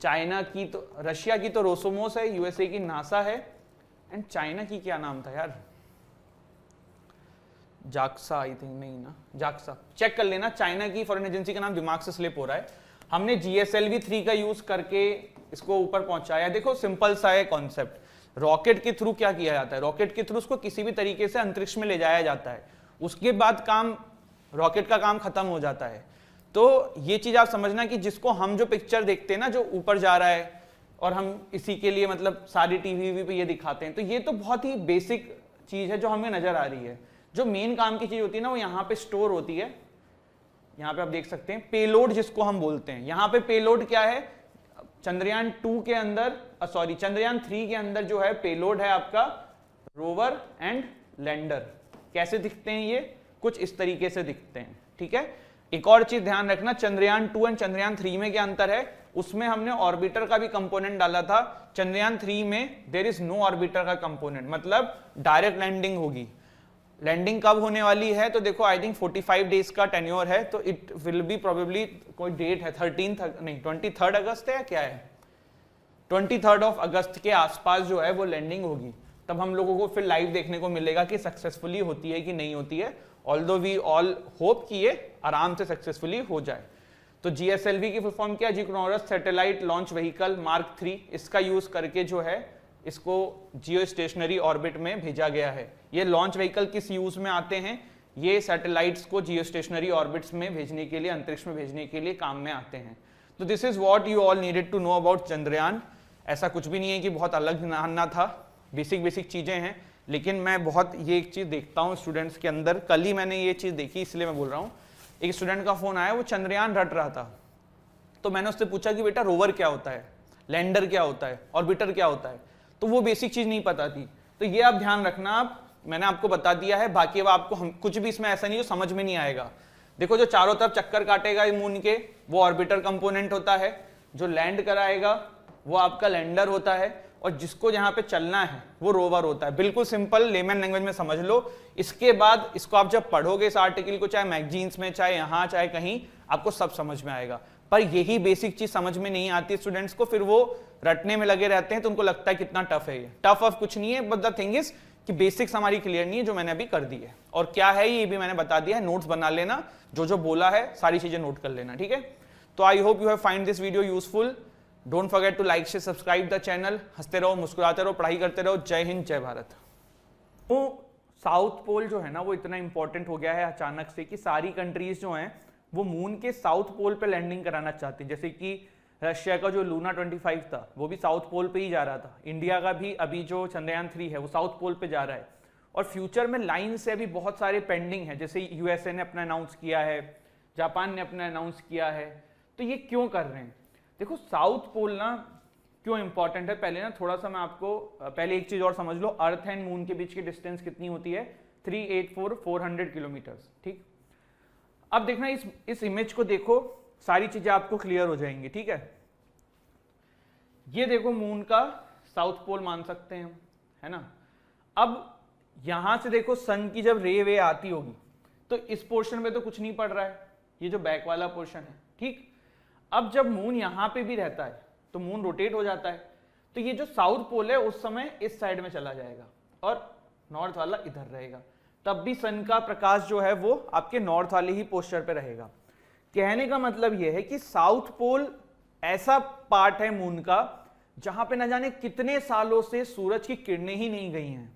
Russia की तो रोसोमोस है, यूएसए की नासा है, एंड चाइना की क्या नाम था यार, जाक्सा आई थिंक, नहीं ना, जाक्सा, चेक कर लेना। चाइना की फॉरेन एजेंसी का नाम दिमाग से स्लिप हो रहा है। हमने GSLV-3 का यूज करके इसको ऊपर पहुंचाया। देखो सिंपल सा है कॉन्सेप्ट, रॉकेट के थ्रू क्या किया जाता है, रॉकेट के थ्रू उसको किसी भी तरीके से अंतरिक्ष में ले जाया जाता है, उसके बाद काम, रॉकेट का काम खत्म हो जाता है। तो ये चीज आप समझना कि जिसको हम जो पिक्चर देखते हैं ना जो ऊपर जा रहा है, और हम इसी के लिए मतलब सारी टीवी पे ये दिखाते हैं, तो ये तो बहुत ही बेसिक चीज है जो हमें नजर आ रही है। जो मेन काम की चीज होती है ना वो यहाँ पे स्टोर होती है। यहाँ पे आप देख सकते हैं पेलोड जिसको हम बोलते हैं। यहाँ पे पेलोड क्या है, चंद्रयान 2 के अंदर, सॉरी चंद्रयान 3 के अंदर जो है पेलोड है आपका रोवर एंड लैंडर। कैसे दिखते हैं ये? कुछ इस तरीके से दिखते हैं। ठीक है, एक और चीज ध्यान रखना, चंद्रयान 2 एंड चंद्रयान 3 में क्या अंतर है, उसमें हमने ऑर्बिटर का भी कंपोनेंट डाला था। चंद्रयान 3 में देयर इज नो ऑर्बिटर का कंपोनेंट, मतलब डायरेक्ट लैंडिंग होगी। लैंडिंग कब होने वाली है तो देखो आई थिंक 45 डेज का टेन्योर है, तो इट विल बी प्रोबेबली, कोई डेट है 23 अगस्त है या क्या है, 23 ऑफ अगस्त के आसपास जो है वो लैंडिंग होगी। तब हम लोगों को फिर लाइव देखने को मिलेगा कि सक्सेसफुली होती है कि नहीं होती है। ऑल्दो वी ऑल होप कि ये आराम से सक्सेसफुली हो जाए। तो GSLV की फुल फॉर्म क्या है, जियोनोरस सैटेलाइट लॉन्च व्हीकल मार्क 3, इसका यूज करके जो है इसको जियो स्टेशनरी ऑर्बिट में भेजा गया है। ये लॉन्च व्हीकल किस यूज में आते हैं, ये सैटेलाइट्स को जियो स्टेशनरी ऑर्बिट्स में भेजने के लिए, अंतरिक्ष में भेजने के लिए काम में आते हैं। तो this is what you all needed to know about Chandrayaan. ऐसा कुछ भी नहीं है कि बहुत अलग जानना था, बेसिक बेसिक चीज़ें हैं, लेकिन मैं बहुत ये एक चीज़ देखता हूँ स्टूडेंट्स के अंदर। कल ही मैंने ये चीज़ देखी, इसलिए मैं बोल रहा हूँ। एक स्टूडेंट का फ़ोन आया, वो चंद्रयान रट रहा था, तो मैंने उससे पूछा कि बेटा रोवर क्या होता है, लैंडर क्या होता है, ऑर्बिटर क्या होता है, तो वो बेसिक चीज़ नहीं पता थी। तो ये आप ध्यान रखना, आप मैंने आपको बता दिया है, बाकी अब आपको कुछ भी इसमें ऐसा नहीं जो समझ में नहीं आएगा। देखो, जो चारों तरफ चक्कर काटेगा मून के, वो ऑर्बिटर कंपोनेंट होता है, जो लैंड कराएगा वो आपका लैंडर होता है, और जिसको यहाँ पे चलना है वो रोवर होता है। बिल्कुल सिंपल लेमन लैंग्वेज में समझ लो। इसके बाद इसको आप जब पढ़ोगे इस आर्टिकल को, चाहे मैगजीन्स में, चाहे यहाँ, चाहे कहीं, आपको सब समझ में आएगा। पर यही बेसिक चीज समझ में नहीं आती स्टूडेंट्स को, फिर वो रटने में लगे रहते हैं, तो उनको लगता है कितना टफ है ये। टफ ऑफ कुछ नहीं है, बट द थिंग इज कि बेसिक्स हमारी क्लियर नहीं है, जो मैंने अभी कर दी है। और क्या है ये भी मैंने बता दिया है, नोट्स बना लेना, जो जो बोला है सारी चीजें नोट कर लेना, ठीक है। तो I hope you have find this video useful. Don't forget to like share subscribe the channel. हंसते रहो, मुस्कुराते रहो, पढ़ाई करते रहो। जय हिंद, जय भारत। तो साउथ पोल जो है ना, वो इतना इंपॉर्टेंट हो गया है अचानक से कि सारी कंट्रीज जो हैं वो मून के साउथ पोल पे लैंडिंग कराना चाहती हैं। जैसे कि रशिया का जो लूना 25 था वो भी साउथ पोल पे ही जा रहा था। इंडिया का भी अभी जो चंद्रयान 3 है वो साउथ पोल पे जा रहा है। और फ्यूचर में लाइन से अभी बहुत सारे पेंडिंग है, जैसे यूएसए ने अपना अनाउंस किया है, जापान ने अपना अनाउंस किया है। तो ये क्यों कर रहे हैं? देखो, साउथ पोल ना क्यों इंपॉर्टेंट है, पहले ना थोड़ा सा मैं आपको पहले एक चीज और समझ लो। अर्थ एंड मून के बीच की डिस्टेंस कितनी होती है? 384,400 किलोमीटर, ठीक। अब देखना, इस इमेज को देखो, सारी चीजें आपको क्लियर हो जाएंगी, ठीक है। ये देखो, मून का साउथ पोल मान सकते हैं हम, है ना। अब यहां से देखो, सन की जब रे वे आती होगी तो इस पोर्शन में तो कुछ नहीं पड़ रहा है, ये जो बैक वाला पोर्शन है, ठीक। अब जब मून यहां पे भी रहता है तो मून रोटेट हो जाता है, तो ये जो साउथ पोल है उस समय इस साइड में चला जाएगा और नॉर्थ वाला इधर रहेगा। तब भी सन का प्रकाश जो है वो आपके नॉर्थ वाले ही पोस्चर पे रहेगा। कहने का मतलब यह है कि साउथ पोल ऐसा पार्ट है मून का जहां पे न जाने कितने सालों से सूरज की किरणें ही नहीं गई हैं।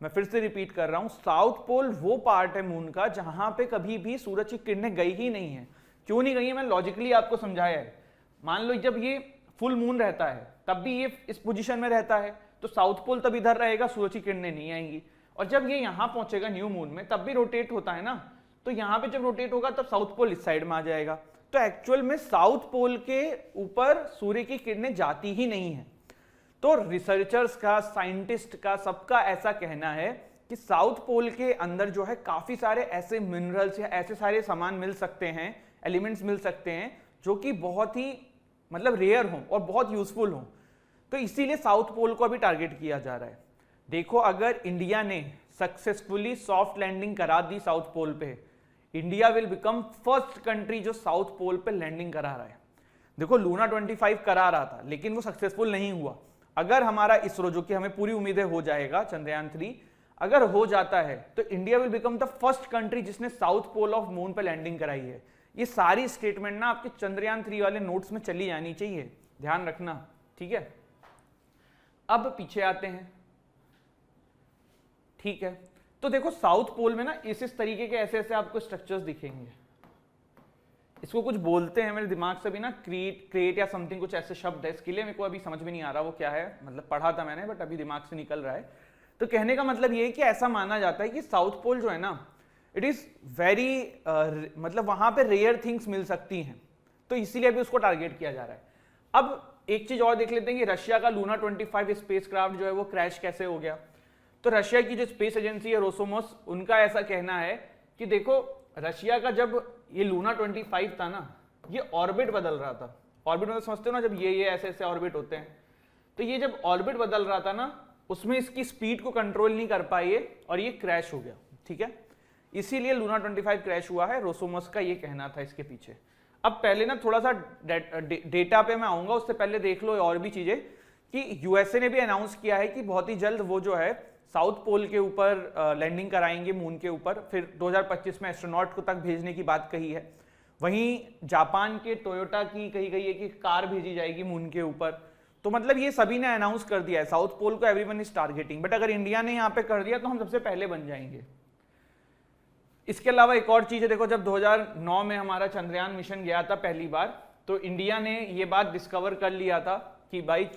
मैं फिर से रिपीट कर रहा हूं, साउथ पोल वो पार्ट है मून का जहां पे कभी भी सूरज की किरणें गई ही नहीं है। क्यों नहीं गई है, मैंने लॉजिकली आपको समझाया है। मान लो जब ये फुल मून रहता है तब भी ये इस पोजीशन में रहता है, तो साउथ पोल तब इधर रहेगा, सूरज की किरणें नहीं आएंगी। और जब ये यहां पहुंचेगा न्यू मून में, तब भी रोटेट होता है ना, तो यहां पे जब रोटेट होगा तब साउथ पोल इस साइड में आ जाएगा। तो एक्चुअल में साउथ पोल के ऊपर सूर्य की किरणें जाती ही नहीं है। तो रिसर्चर्स का, साइंटिस्ट का, सबका ऐसा कहना है कि साउथ पोल के अंदर जो है काफी सारे ऐसे मिनरल्स या ऐसे सारे सामान मिल सकते हैं, एलिमेंट्स मिल सकते हैं जो कि बहुत ही मतलब रेयर हों और बहुत यूजफुल हों। तो इसीलिए साउथ पोल को अभी टारगेट किया जा रहा है। देखो, अगर इंडिया ने सक्सेसफुली सॉफ्ट लैंडिंग करा दी साउथ पोल पे, India will become first country जो साउथ पोल पे लैंडिंग करा रहा है। देखो, लूना 25 करा रहा था लेकिन वो सक्सेसफुल नहीं हुआ। अगर हमारा इसरो, जो कि हमें पूरी उम्मीदें हो जाएगा, चंद्रयान 3 अगर हो जाता है, तो India will become the first country जिसने साउथ पोल ऑफ मून पे लैंडिंग कराई है। ये सारी स्टेटमेंट ना आपके चंद्रयान 3 वाले नोट्स में चली जानी चाहिए, ध्यान रखना, ठीक है। अब पीछे आते हैं, ठीक है। तो देखो, साउथ पोल में ना इस तरीके के ऐसे ऐसे आपको स्ट्रक्चर्स दिखेंगे। इसको कुछ बोलते हैं, मेरे दिमाग से भी ना क्रिएट या समथिंग, कुछ ऐसे शब्द है, इसके लिए मेरे को अभी समझ में नहीं आ रहा वो क्या है, मतलब पढ़ा था मैंने बट अभी दिमाग से निकल रहा है। तो कहने का मतलब ये है कि ऐसा माना जाता है कि साउथ पोल जो है ना, इट इज वेरी मतलब वहां पे रेयर थिंग्स मिल सकती हैं, तो इसीलिए अभी उसको टारगेट किया जा रहा है। अब एक चीज और देख लेते हैं कि रशिया का लूना 25 स्पेसक्राफ्ट जो है वो क्रैश कैसे हो गया। तो रशिया की जो स्पेस एजेंसी है रोसोमोस, उनका ऐसा कहना है कि देखो, रशिया का जब ये लूना 25 था ना, ये ऑर्बिट बदल रहा था। ऑर्बिट मतलब समझते हो ना, जब ये ऐसे ऐसे ऑर्बिट होते हैं, तो ये जब ऑर्बिट बदल रहा था ना, उसमें इसकी स्पीड को कंट्रोल नहीं कर पाई और ये क्रैश हो गया, ठीक है। इसीलिए लूना 25 क्रैश हुआ है, रोसोमोस का ये कहना था इसके पीछे। अब पहले ना थोड़ा सा डेटा पे मैं आऊंगा, उससे पहले देख लो और भी चीजें कि यूएसए ने भी अनाउंस किया है कि बहुत ही जल्द वो जो है साउथ पोल के ऊपर लैंडिंग कराएंगे मून के ऊपर, फिर 2025 में एस्ट्रोनॉट को तक भेजने की बात कही है। वहीं जापान के टोयोटा की कही गई है कि कार भेजी जाएगी मून के ऊपर। तो मतलब ये सभी ने अनाउंस कर दिया है, साउथ पोल को एवरीवन इज टारगेटिंग। बट अगर इंडिया ने यहाँ पे कर दिया तो हम सबसे पहले बन जाएंगे। इसके अलावा एक और चीज है, देखो, जब 2009 में हमारा चंद्रयान मिशन गया था पहली बार, तो इंडिया ने ये बात डिस्कवर कर लिया था कि भाई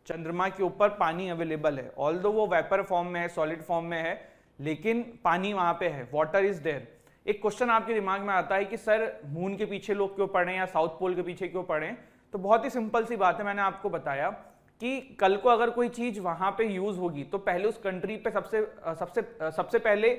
चंद्रमा के ऊपर पानी अवेलेबल है, ऑल्दो वो वेपर फॉर्म में है, सॉलिड फॉर्म में है, लेकिन पानी वहां पे है, वाटर इज देयर। एक क्वेश्चन आपके दिमाग में आता है कि सर मून के पीछे लोग क्यों पड़े या साउथ पोल के पीछे क्यों पड़े? तो बहुत ही सिंपल सी बात है, मैंने आपको बताया कि कल को अगर कोई चीज वहां पे यूज होगी तो पहले उस कंट्री पे सबसे पहले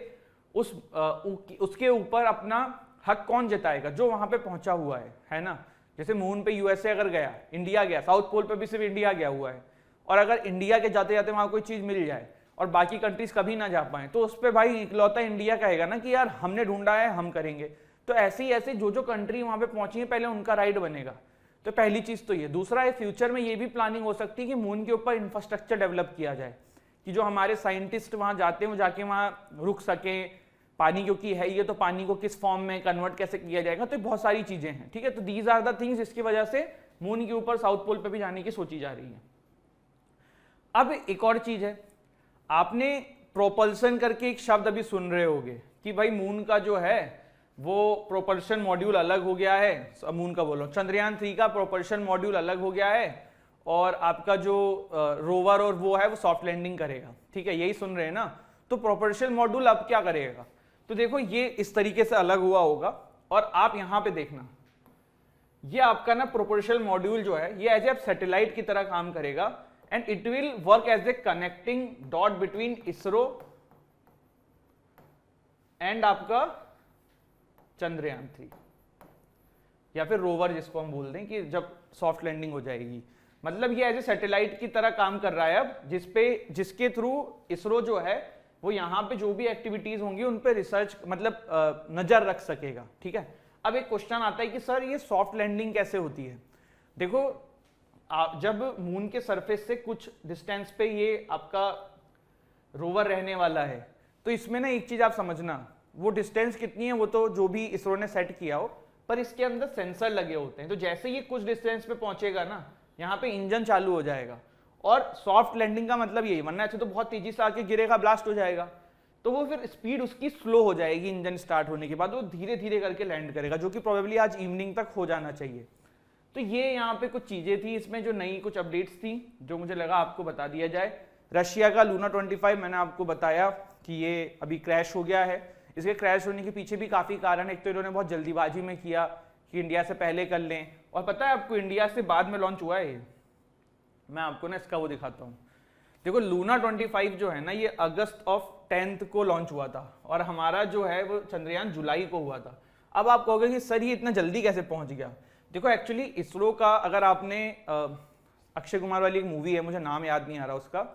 उसके ऊपर अपना हक कौन जताएगा? जो वहां पे पहुंचा हुआ है ना। जैसे मून पे यूएसए अगर गया, इंडिया गया, साउथ पोल पे भी सिर्फ इंडिया गया हुआ है, और अगर इंडिया के जाते जाते वहां कोई चीज मिल जाए और बाकी कंट्रीज कभी ना जा पाए, तो उस पर भाई इकलौता इंडिया कहेगा ना कि यार हमने ढूंढा है, हम करेंगे। तो ऐसे ही ऐसे जो कंट्री वहां पे पहुंची है पहले उनका राइट बनेगा। तो पहली चीज तो ये। दूसरा है, फ्यूचर में ये भी प्लानिंग हो सकती है कि मून के ऊपर इंफ्रास्ट्रक्चर डेवलप किया जाए, कि जो हमारे साइंटिस्ट वहां जाते हैं वो जाके वहां रुक सके, पानी क्योंकि है ये तो पानी को किस फॉर्म में कन्वर्ट कैसे किया जाएगा, तो बहुत सारी चीजें हैं, ठीक है। तो दीज आर द थिंग्स जिसकी वजह से मून के ऊपर साउथ पोल पे भी जाने की सोची जा रही है। अब एक और चीज है, आपने प्रोपल्सन करके एक शब्द अभी सुन रहे होगे कि भाई मून का जो है वो प्रोपल्शन मॉड्यूल अलग हो गया है, मून का बोलो चंद्रयान 3 का प्रोपल्शन मॉड्यूल अलग हो गया है, और आपका जो रोवर और वो है वो सॉफ्ट लैंडिंग करेगा, ठीक है, यही सुन रहे हैं ना। तो प्रोपल्शन मॉड्यूल अब क्या करेगा? तो देखो ये इस तरीके से अलग हुआ होगा, और आप यहां पे देखना, ये आपका ना प्रोपल्शन मॉड्यूल जो है ये एज ए सैटेलाइट की तरह काम करेगा, and it will work as a connecting dot between ISRO and आपका चंद्रयान 3, या फिर रोवर जिसको हम बोल दें, कि जब सॉफ्ट लैंडिंग हो जाएगी, मतलब ये एज ए सैटेलाइट की तरह काम कर रहा है अब, जिसके थ्रू इसरो जो है वो यहाँ पे जो भी एक्टिविटीज होंगी उन पे रिसर्च मतलब नजर रख सकेगा, ठीक है। अब एक क्वेश्चन आता है कि सर ये सॉफ्ट लैंडिंग कैसे होती है? देखो जब मून के सरफेस से कुछ डिस्टेंस पे ये आपका रोवर रहने वाला है, तो इसमें ना एक चीज आप समझना, वो डिस्टेंस कितनी है वो तो जो भी इसरो ने सेट किया हो, पर इसके अंदर सेंसर लगे होते हैं। तो जैसे ये कुछ डिस्टेंस पे पहुंचेगा ना, यहाँ पे इंजन चालू हो जाएगा, और सॉफ्ट लैंडिंग का मतलब यही, वरना ऐसे तो बहुत तेजी से आके गिरेगा, ब्लास्ट हो जाएगा, तो वो फिर स्पीड उसकी स्लो हो जाएगी इंजन स्टार्ट होने के बाद, वो धीरे धीरे करके लैंड करेगा, जो कि प्रोबेबली आज इवनिंग तक हो जाना चाहिए। तो ये यहाँ पे कुछ चीजें थी इसमें जो नई कुछ अपडेट्स थी, जो मुझे लगा आपको बता दिया जाए। रशिया का लूना 25 मैंने आपको बताया कि ये अभी क्रैश हो गया है। इसके क्रैश होने के पीछे भी काफी कारण है। एक तो इन्होंने बहुत जल्दीबाजी में किया कि इंडिया से पहले कर लें, और पता है आपको इंडिया से बाद में लॉन्च हुआ है। मैं आपको ना इसका वो दिखाता हूँ। देखो लूना 25 जो है ना, ये अगस्त ऑफ 10th को लॉन्च हुआ था, और हमारा जो है वो चंद्रयान जुलाई को हुआ था। अब आप कहोगे कि सर ये इतना जल्दी कैसे पहुंच गया? देखो एक्चुअली इसरो का, अगर आपने अक्षय कुमार वाली एक मूवी है, मुझे नाम याद नहीं आ रहा उसका,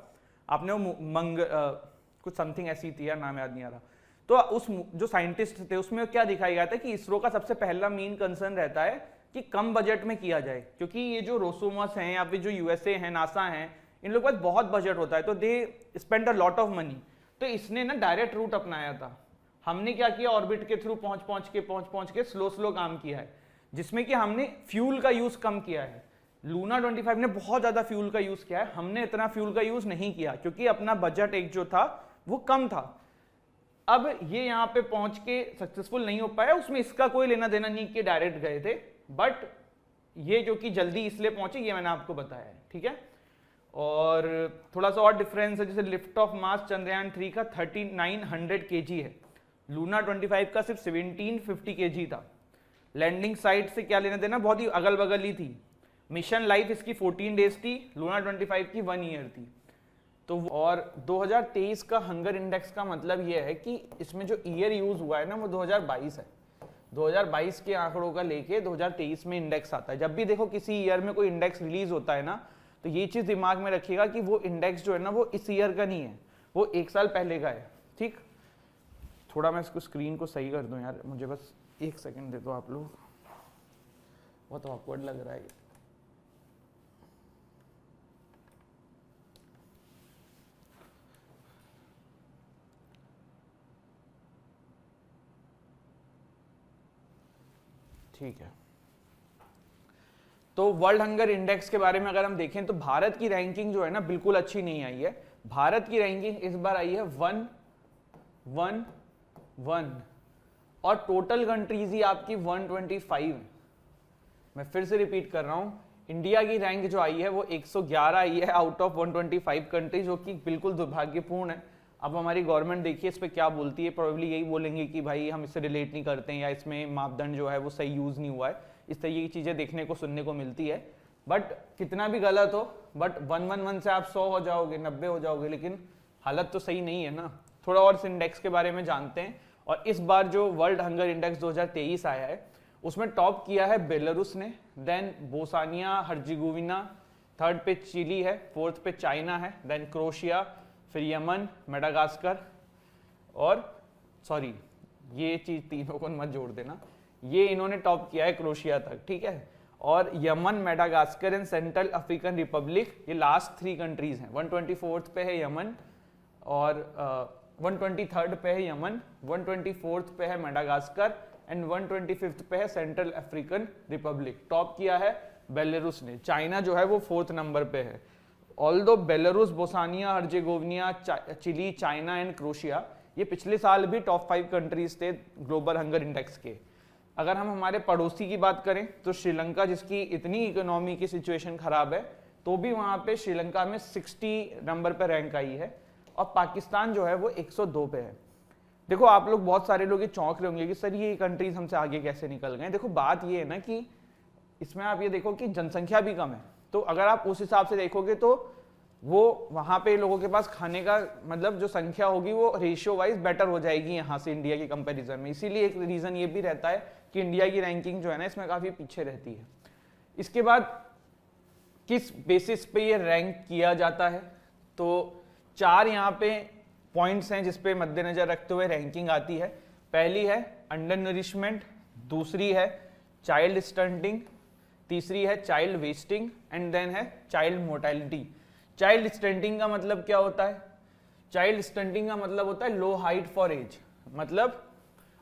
आपने वो कुछ समथिंग ऐसी थी यार, नाम याद नहीं आ रहा, तो उस जो साइंटिस्ट थे उसमें क्या दिखाया गया था कि इसरो का सबसे पहला मेन कंसर्न रहता है कि कम बजट में किया जाए, क्योंकि ये जो रोसोमस हैं या फिर जो यूएसए हैं, नासा हैं, इन लोगों के पास बहुत बजट होता है, तो they spend a lot of money. तो इसने ना डायरेक्ट रूट अपनाया था। हमने क्या किया, ऑर्बिट के थ्रू पहुंच के स्लो काम किया है, जिसमें कि हमने फ्यूल का यूज कम किया है। लूना 25 ने बहुत ज्यादा फ्यूल का यूज किया है, हमने इतना फ्यूल का यूज नहीं किया, क्योंकि अपना बजट एक जो था वो कम था। अब ये यहाँ पे पहुंच के सक्सेसफुल नहीं हो पाया, उसमें इसका कोई लेना देना नहीं कि डायरेक्ट गए थे, बट ये जो कि जल्दी इसलिए पहुंचे ये मैंने आपको बताया है, ठीक है। और थोड़ा सा और डिफरेंस है, जैसे लिफ्ट ऑफ मास चंद्रयान 3 का 3900 kg है, लूना 25 का सिर्फ 1750 kg था। लैंडिंग साइट से क्या लेना देना, बहुत ही अगल बगल ही थी। मिशन लाइफ इसकी 14 डेज थी, लूना 25 की 1 ईयर थी। तो और 2023 का हंगर इंडेक्स का मतलब यह है कि इसमें जो ईयर यूज हुआ है ना वो 2022 है। 2022 के आंकड़ों का लेके 2023 में इंडेक्स आता है। जब भी देखो किसी ईयर में कोई इंडेक्स रिलीज होता है ना, तो ये चीज दिमाग में रखिएगा कि वो इंडेक्स जो है ना वो इस ईयर का नहीं है, वो 1 साल पहले का है, ठीक। थोड़ा मैं इसको स्क्रीन को सही कर दूं यार, मुझे बस 1 सेकंड दे दो आप लोग, बहुत ऑकवर्ड लग रहा है। ठीक है, तो वर्ल्ड हंगर इंडेक्स के बारे में अगर हम देखें तो भारत की रैंकिंग जो है ना बिल्कुल अच्छी नहीं आई है। भारत की रैंकिंग इस बार आई है 111 और टोटल कंट्रीज ही आपकी 125। मैं फिर से रिपीट कर रहा हूं, इंडिया की रैंक जो आई है वो 111 आई है आउट ऑफ 125 कंट्री, जो कि बिल्कुल दुर्भाग्यपूर्ण है। अब हमारी गवर्नमेंट देखिए इस पे क्या बोलती है, प्रोबेबली यही बोलेंगे कि भाई हम इससे रिलेट नहीं करते हैं या इसमें मापदंड जो है वो सही यूज़ नहीं हुआ है। इस तरीके की चीज़ें देखने को सुनने को मिलती है। बट कितना भी गलत हो, बट 111 से आप 100 हो जाओगे, 90 हो जाओगे, लेकिन हालत तो सही नहीं है ना। थोड़ा और इस इंडेक्स के बारे में जानते हैं। और इस बार जो वर्ल्ड हंगर इंडेक्स 2023 आया है उसमें टॉप किया है बेलारूस ने, देन बोस्निया हर्जेगोविना, थर्ड पे चिली है, फोर्थ पे चाइना है, देन क्रोएशिया, फिर यमन, मेडागास्कर और सॉरी ये चीज तीनों को मत जोड़ देना, ये इन्होंने टॉप किया है क्रोएशिया तक, ठीक है। और Yemen, Madagascar and central African Republic, ये लास्ट 3 कंट्रीज हैं। 124th पे है यमन और 123rd पे है यमन, 124th पे है मेडागास्कर एंड 125th पे है सेंट्रल अफ्रीकन रिपब्लिक। टॉप किया है बेलारूस ने। चाइना जो है वो 4th नंबर पे है। Although Belarus, Bosnia Herzegovina, Chile, China and Croatia ये पिछले साल भी टॉप 5 कंट्रीज थे ग्लोबल हंगर इंडेक्स के। अगर हम हमारे पड़ोसी की बात करें तो श्रीलंका, जिसकी इतनी इकोनॉमी की सिचुएशन खराब है, तो भी वहां पे श्रीलंका में 60 नंबर पे रैंक आई है। और पाकिस्तान जो है वो 102 पे है। देखो आप लोग, बहुत सारे लोग ये चौंक रहे होंगे कि सर ये कंट्रीज हमसे आगे कैसे निकल गए। देखो बात ये है ना कि इसमें आप ये देखो कि जनसंख्या भी कम है, तो अगर आप उस हिसाब से देखोगे तो वो वहां पे लोगों के पास खाने का मतलब जो संख्या होगी वो रेशियो वाइज बेटर हो जाएगी यहाँ से इंडिया के कंपैरिजन में। इसीलिए एक रीजन ये भी रहता है कि इंडिया की रैंकिंग जो है ना इसमें काफी पीछे रहती है। इसके बाद किस बेसिस पे ये रैंक किया जाता है, तो 4 यहाँ पे पॉइंट्स हैं जिसपे मद्देनजर रखते हुए रैंकिंग आती है। पहली है अंडर नरिशमेंट, दूसरी है चाइल्ड स्टंटिंग, तीसरी है चाइल्ड वेस्टिंग एंड देन है चाइल्ड मोर्टेलिटी। चाइल्ड स्टंटिंग का मतलब क्या होता है? चाइल्ड स्टंटिंग का मतलब होता है लो हाइट फॉर एज, मतलब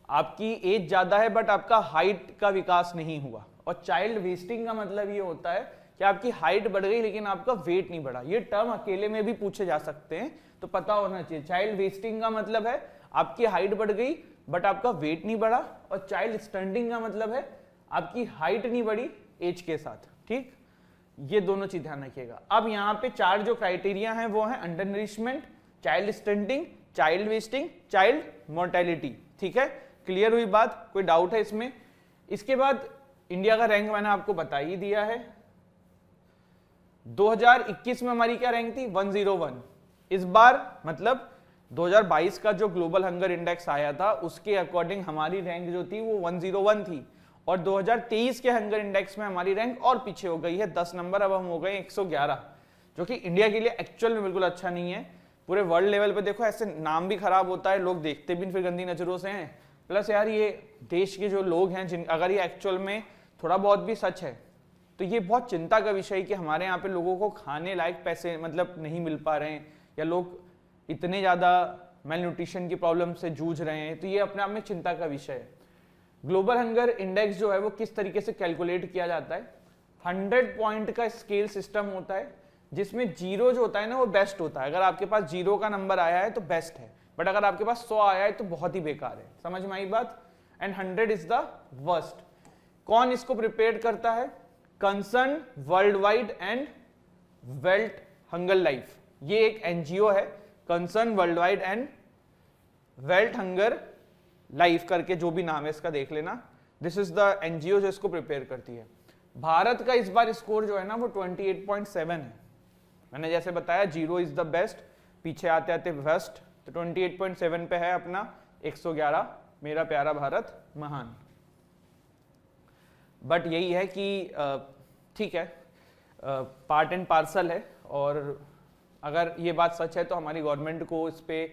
आपकी एज ज्यादा है बट आपका हाइट का विकास नहीं हुआ। और चाइल्ड वेस्टिंग का मतलब ये होता है कि आपकी हाइट बढ़ गई लेकिन आपका वेट नहीं बढ़ा। ये टर्म अकेले में भी पूछे जा सकते हैं तो पता होना चाहिए। चाइल्ड वेस्टिंग का मतलब है आपकी हाइट बढ़ गई बट आपका वेट नहीं बढ़ा, और चाइल्ड स्टंटिंग का मतलब है आपकी हाइट नहीं बढ़ी एज के साथ, ठीक। ये दोनों चीज ध्यान रखिएगा। अब यहाँ पे 4 जो क्राइटेरिया हैं वो है under nourishment, child stunting, child wasting, child mortality, ठीक है। क्लियर हुई बात? कोई डाउट है इसमें? इसके बाद इंडिया का रैंक मैंने आपको बता ही दिया है। 2021 में हमारी क्या रैंक थी? 101। इस बार मतलब 2022 का जो ग्लोबल हंगर इंडेक्स आया था उसके अकॉर्डिंग हमारी रैंक जो थी वो 101 थी, और 2023 के हंगर इंडेक्स में हमारी रैंक और पीछे हो गई है 10 नंबर। अब हम हो गए 111, जो कि इंडिया के लिए एक्चुअल में बिल्कुल अच्छा नहीं है। पूरे वर्ल्ड लेवल पे देखो ऐसे नाम भी खराब होता है, लोग देखते भी फिर गंदी नजरों से हैं। प्लस यार ये देश के जो लोग हैं जिन, अगर ये एक्चुअल में थोड़ा बहुत भी सच है तो ये बहुत चिंता का विषय है कि हमारे यहाँ पे लोगों को खाने लायक पैसे मतलब नहीं मिल पा रहे हैं, या लोग इतने ज़्यादा मेल न्यूट्रिशन की प्रॉब्लम से जूझ रहे हैं। तो ये अपने आप में चिंता का विषय है। ग्लोबल हंगर इंडेक्स जो है वो किस तरीके से कैलकुलेट किया जाता है? 100 पॉइंट का स्केल सिस्टम होता है जिसमें 0 जो होता है ना वो बेस्ट होता है। अगर आपके पास 0 का नंबर आया है तो बेस्ट है, बट अगर आपके पास 100 आया है तो बहुत ही बेकार है। समझ में आई बात? And 100 is the worst. कौन इसको प्रिपेयर करता है? Concern world wide and wealth hunger life, ये एक एनजीओ है। Concern world wide and wealth hunger life करके जो भी नाम है इसका देख लेना। दिस इज द एनजीओ जो इसको प्रिपेयर करती है। भारत का इस बार स्कोर जो है ना वो 28.7 है। मैंने जैसे बताया 0 इज द बेस्ट, पीछे आते आते वेस्ट, तो 28.7 पे है अपना 111, मेरा प्यारा भारत महान। बट यही है कि ठीक है, पार्ट एंड पार्सल है, और अगर ये बात सच है तो हमारी गवर्नमेंट को इस पे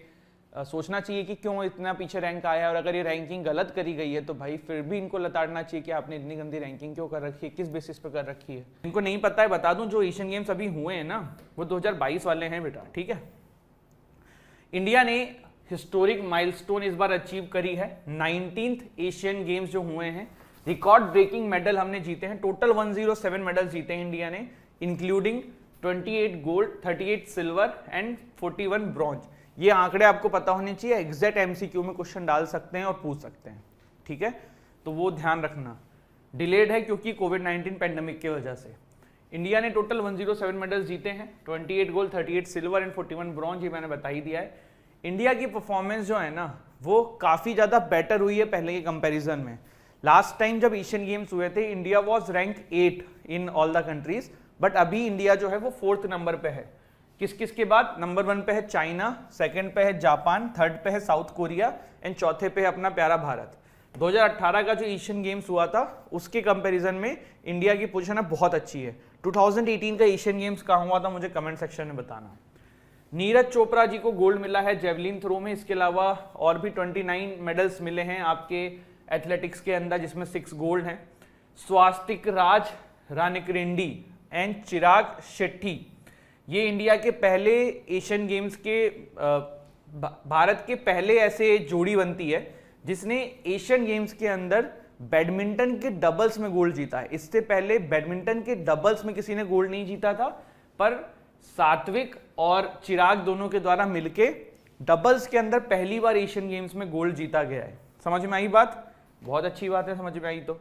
सोचना चाहिए कि क्यों इतना पीछे रैंक आया है, और अगर ये रैंकिंग गलत करी गई है तो भाई फिर भी इनको लताड़ना चाहिए कि आपने इतनी गंदी रैंकिंग क्यों कर रखी है, किस बेसिस पे कर रखी है। इनको नहीं पता है, बता दूं, जो एशियन गेम्स अभी हुए हैं ना वो 2022 वाले हैं बेटा, ठीक है। इंडिया ने हिस्टोरिक माइलस्टोन इस बार अचीव करी है। 19th एशियन गेम्स जो हुए हैं, रिकॉर्ड ब्रेकिंग मेडल हमने जीते हैं। टोटल 107 मेडल जीते हैं इंडिया ने, including 28 gold, 38 silver and 41 bronze. ये आंकड़े आपको पता होने चाहिए, एग्जैक्ट एमसीक्यू में क्वेश्चन डाल सकते हैं और पूछ सकते हैं, ठीक है, तो वो ध्यान रखना। डिलेड है क्योंकि कोविड-19 पेंडेमिक की वजह से। इंडिया ने टोटल 107 मेडल्स जीते हैं, 28 गोल्ड, 38 सिल्वर एंड 41 ब्रॉन्ज, ये मैंने बता ही दिया है। इंडिया की परफॉर्मेंस जो है ना वो काफ़ी ज़्यादा बेटर हुई है पहले के कंपैरिजन में। लास्ट टाइम जब एशियन गेम्स हुए थे India was rank 8 in all the countries, but अभी इंडिया जो है वो 4th नंबर पे है। किस किस के बाद? नंबर 1 पे है चाइना, सेकंड पे है जापान, थर्ड पे है साउथ कोरिया एंड चौथे पे है अपना प्यारा भारत। 2018 का जो एशियन गेम्स हुआ था उसके कंपैरिजन में इंडिया की पोजीशन बहुत अच्छी है। 2018 का एशियन गेम्स कहाँ हुआ था मुझे कमेंट सेक्शन में बताना। नीरज चोपड़ा जी को गोल्ड मिला है जेवलिन थ्रो में, इसके अलावा और भी 29 मेडल्स मिले हैं आपके एथलेटिक्स के अंदर, जिसमें 6 गोल्ड हैं। स्वास्तिक राज रानिकरेड्डी एंड चिराग शेट्टी, ये इंडिया के पहले एशियन गेम्स के भारत के पहले ऐसे जोड़ी बनती है जिसने एशियन गेम्स के अंदर बैडमिंटन के डबल्स में गोल्ड जीता है। इससे पहले बैडमिंटन के डबल्स में किसी ने गोल्ड नहीं जीता था, पर सात्विक और चिराग दोनों के द्वारा मिलके डबल्स के अंदर पहली बार एशियन गेम्स में गोल्ड जीता गया है। समझ में आई बात? बहुत अच्छी बात है, समझ में आई तो।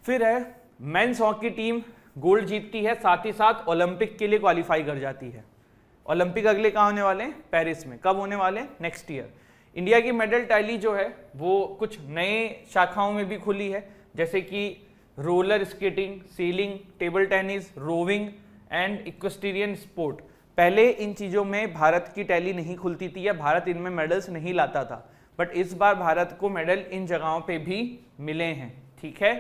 फिर है मेंस हॉकी टीम गोल्ड जीतती है, साथ ही साथ ओलंपिक के लिए क्वालिफाई कर जाती है। ओलंपिक अगले कहाँ होने वाले हैं? पेरिस में। कब होने वाले? Next year. इंडिया की मेडल टैली जो है वो कुछ नए शाखाओं में भी खुली है, जैसे कि roller skating, sailing, table tennis, rowing and equestrian sport. पहले इन चीज़ों में भारत की टैली नहीं खुलती थी या भारत इनमें मेडल्स नहीं लाता था, बट इस बार भारत को मेडल इन जगहों पे भी मिले हैं। ठीक है,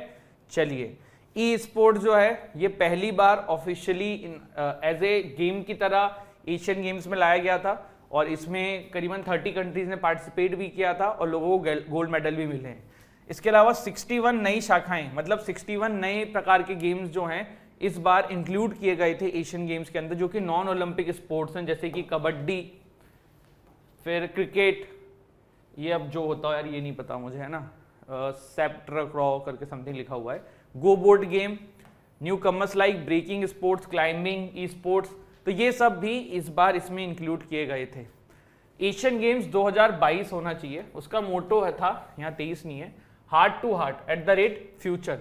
चलिए। ई स्पोर्ट जो है ये पहली बार ऑफिशियली एज ए गेम की तरह एशियन गेम्स में लाया गया था और इसमें करीबन 30 कंट्रीज ने पार्टिसिपेट भी किया था और लोगों को गोल्ड मेडल भी मिले हैं। इसके अलावा 61 नई शाखाएं, मतलब 61 नए प्रकार के गेम्स जो हैं इस बार इंक्लूड किए गए थे एशियन गेम्स के अंदर, जो कि नॉन ओलंपिक स्पोर्ट्स हैं, जैसे कि कबड्डी, फिर क्रिकेट, ये अब जो होता है यार ये नहीं पता मुझे, है ना, सेप्टर क्रॉ करके समथिंग लिखा हुआ है, go board game, newcomers like breaking sports, climbing, e sports, तो ये सब भी इस बार इसमें इंक्लूड किए गए थे। एशियन गेम्स 2022 होना चाहिए, उसका मोटो है था, यहाँ 23 नहीं है, heart to heart at the rate future.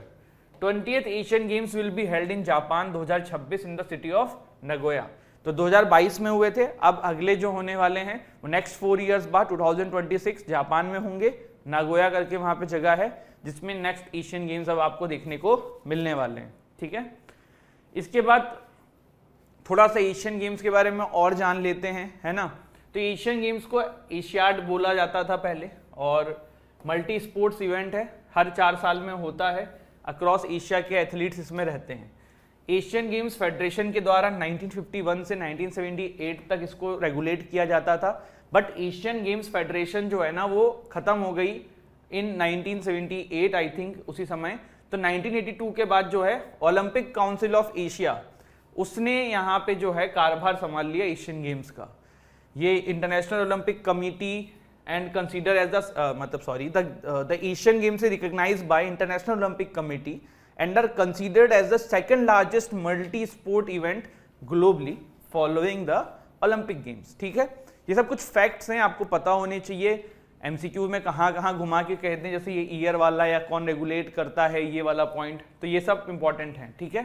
20th Asian Games will be held in Japan 2026 in the city of Nagoya. तो 2022 में हुए थे, अब अगले जो होने वाले हैं वो नेक्स्ट 4 इयर्स बाद 2026 जापान में होंगे, नागोया करके वहां पे जगह है, जिसमें नेक्स्ट एशियन गेम्स अब आपको देखने को मिलने वाले हैं। ठीक है, इसके बाद थोड़ा सा एशियन गेम्स के बारे में और जान लेते हैं, है ना। तो एशियन गेम्स को एशियाड बोला जाता था पहले, और मल्टी स्पोर्ट्स इवेंट है, हर 4 साल में होता है, अक्रॉस एशिया के एथलीट्स इसमें रहते हैं। एशियन गेम्स फेडरेशन के द्वारा 1951 से 1978 तक इसको रेगुलेट किया जाता था, बट एशियन गेम्स फेडरेशन जो है ना वो खत्म हो गई इन 1978 आई थिंक, उसी समय। तो 1982 के बाद जो है ओलंपिक काउंसिल ऑफ एशिया, उसने यहाँ पे जो है कारभार संभाल लिया एशियन गेम्स का। ये International Olympic Committee and consider as the Asian Games is recognized by International Olympic Committee and are considered as the second largest multi-sport event globally following the Olympic Games। ठीक है, ये सब कुछ facts हैं, आपको पता होने चाहिए। एमसीक्यू में कहाँ कहाँ घुमा के कहते हैं, जैसे ये ईयर वाला या कौन रेगुलेट करता है ये वाला पॉइंट, तो ये सब इंपॉर्टेंट है। ठीक है,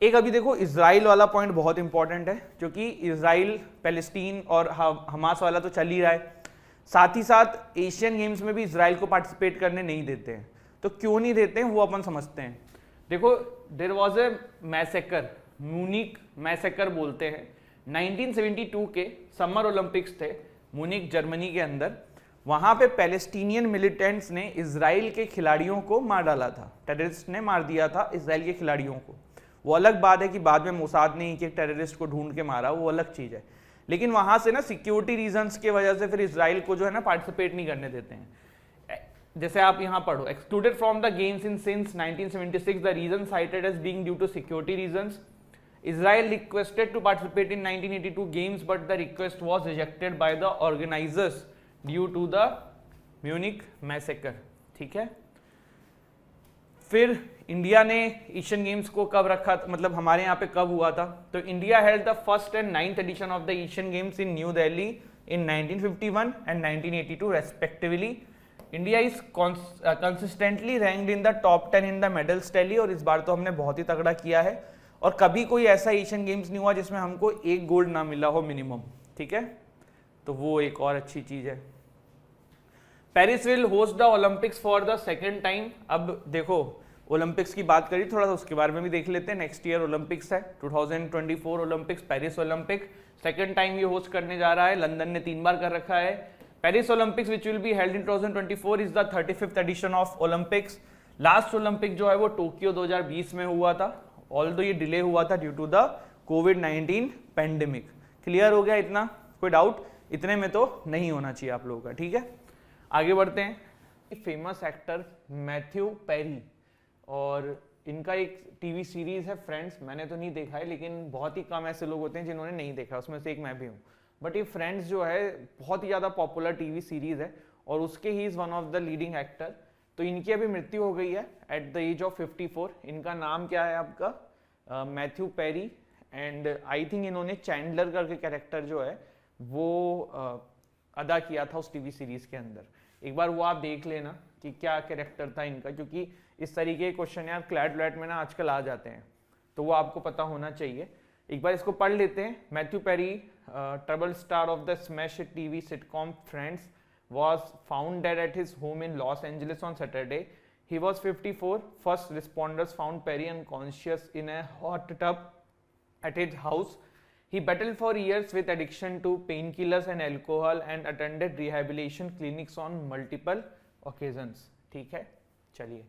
एक अभी देखो इजराइल वाला पॉइंट बहुत इंपॉर्टेंट है, क्योंकि इजराइल पैलेस्टीन और हमास वाला तो चल ही रहा है, साथ ही साथ एशियन गेम्स में भी इजराइल को पार्टिसिपेट करने नहीं देते हैं। तो क्यों नहीं देते हैं वो अपन समझते हैं। देखो, there was a massacre, Munich massacre बोलते हैं, 1972 के समर ओलंपिक्स थे म्यूनिक जर्मनी के अंदर। वहां पे पैलेस्टीनियन मिलिटेंट्स ने इजराइल के खिलाड़ियों को मार डाला था, टेररिस्ट ने मार दिया था इजराइल के खिलाड़ियों को। वो अलग बात है कि बाद में मोसाद ने एक टेररिस्ट को ढूंढ के मारा, वो अलग चीज है, लेकिन वहां से ना सिक्योरिटी रीजंस की वजह से फिर इजराइल को जो है ना पार्टिसिपेट नहीं करने देते हैं। जैसे आप यहां पढ़ो, excluded from the games in since 1976 the reason cited as being due to security reasons. Israel requested to participate in 1982 games, but the request was rejected by the organizers due to the Munich massacre। ठीक है, फिर India ने Asian games को कब रखा, मतलब हमारे यहाँ पे कब हुआ था, तो India held the first and 9th edition of the Asian Games in New Delhi in 1951 and 1982 respectively. India is consistently ranked in the top 10 in the medals tally, और इस बार तो हमने बहुत ही तगड़ा किया है। और कभी कोई ऐसा एशियन गेम्स नहीं हुआ जिसमें हमको एक गोल्ड ना मिला हो मिनिमम, ठीक है, तो वो एक और अच्छी चीज है। Paris will host the Olympics for the second time. अब देखो ओलंपिक्स की बात करी थोड़ा सा, उसके बारे में भी देख लेते हैं। नेक्स्ट ईयर ओलंपिक्स है, 2024 Olympics, Paris Olympic second time ये होस्ट करने जा रहा है। लंदन ने 3 बार कर रखा है। Paris Olympics which will be held in 2024 is the 35th edition of Olympics. Last Olympic जो है वो टोक्यो 2020 में हुआ था, ऑल्दो ये डिले हुआ था ड्यू टू द कोविड-19 पेंडेमिक। क्लियर हो गया इतना, कोई डाउट इतने में तो नहीं होना चाहिए आप लोगों का, ठीक है। आगे बढ़ते हैं। फेमस एक्टर मैथ्यू पेरी, और इनका एक टीवी सीरीज है फ्रेंड्स, मैंने तो नहीं देखा है, लेकिन बहुत ही कम ऐसे लोग होते हैं जिन्होंने नहीं देखा, उसमें से एक मैं भी हूँ। बट ये फ्रेंड्स जो है बहुत ही ज़्यादा पॉपुलर टीवी सीरीज है, और उसके he is one of the leading actor. तो इनकी अभी मृत्यु हो गई है एट द एज ऑफ 54। इनका नाम क्या है आपका, Matthew Perry, and I think इन्होंने चैंडलर करके कैरेक्टर जो है वो अदा किया था उस टीवी सीरीज के अंदर। एक बार वो आप देख लेना कि क्या कैरेक्टर था इनका, क्योंकि इस तरीके के क्वेश्चन यार क्लैट व्लैट में ना आजकल आ जाते हैं, तो वो आपको पता होना चाहिए। एक बार इसको पढ़ लेते हैं। Matthew Perry, trouble star of the smash TV sitcom friends, was found dead at his home in Los Angeles on Saturday. He was 54. First responders found Perry unconscious in a hot tub at his house. He battled for years with addiction to painkillers and alcohol and attended rehabilitation clinics on multiple occasions. ठीक है, चलिए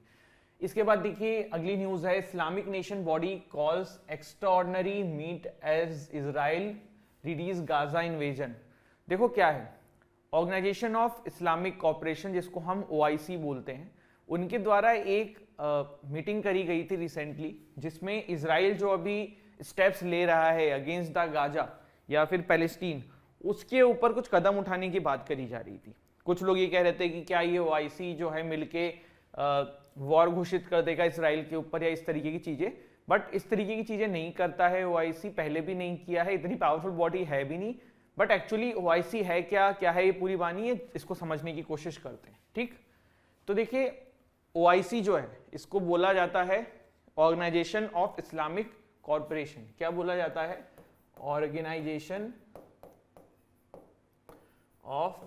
इसके बाद देखिए अगली news है। Islamic nation body calls extraordinary meet as Israel readies Gaza invasion. देखो क्या है, ऑर्गेनाइजेशन ऑफ इस्लामिक कॉपरेशन जिसको हम OIC बोलते हैं, उनके द्वारा एक मीटिंग करी गई थी रिसेंटली, जिसमें इजराइल जो अभी स्टेप्स ले रहा है अगेंस्ट द गाजा या फिर पैलेस्टीन, उसके ऊपर कुछ कदम उठाने की बात करी जा रही थी। कुछ लोग ये कह रहे थे कि क्या ये OIC जो है मिलके वॉर घोषित कर देगा इसराइल के ऊपर या इस तरीके की चीजें, बट इस तरीके की चीजें नहीं करता है OIC, पहले भी नहीं किया है, इतनी पावरफुल बॉडी है भी नहीं। बट एक्चुअली OIC है क्या, क्या है ये पूरी बानी है, इसको समझने की कोशिश करते हैं, ठीक। तो देखिए OIC जो है इसको बोला जाता है ऑर्गेनाइजेशन ऑफ इस्लामिक कॉर्पोरेशन। क्या बोला जाता है, ऑर्गेनाइजेशन ऑफ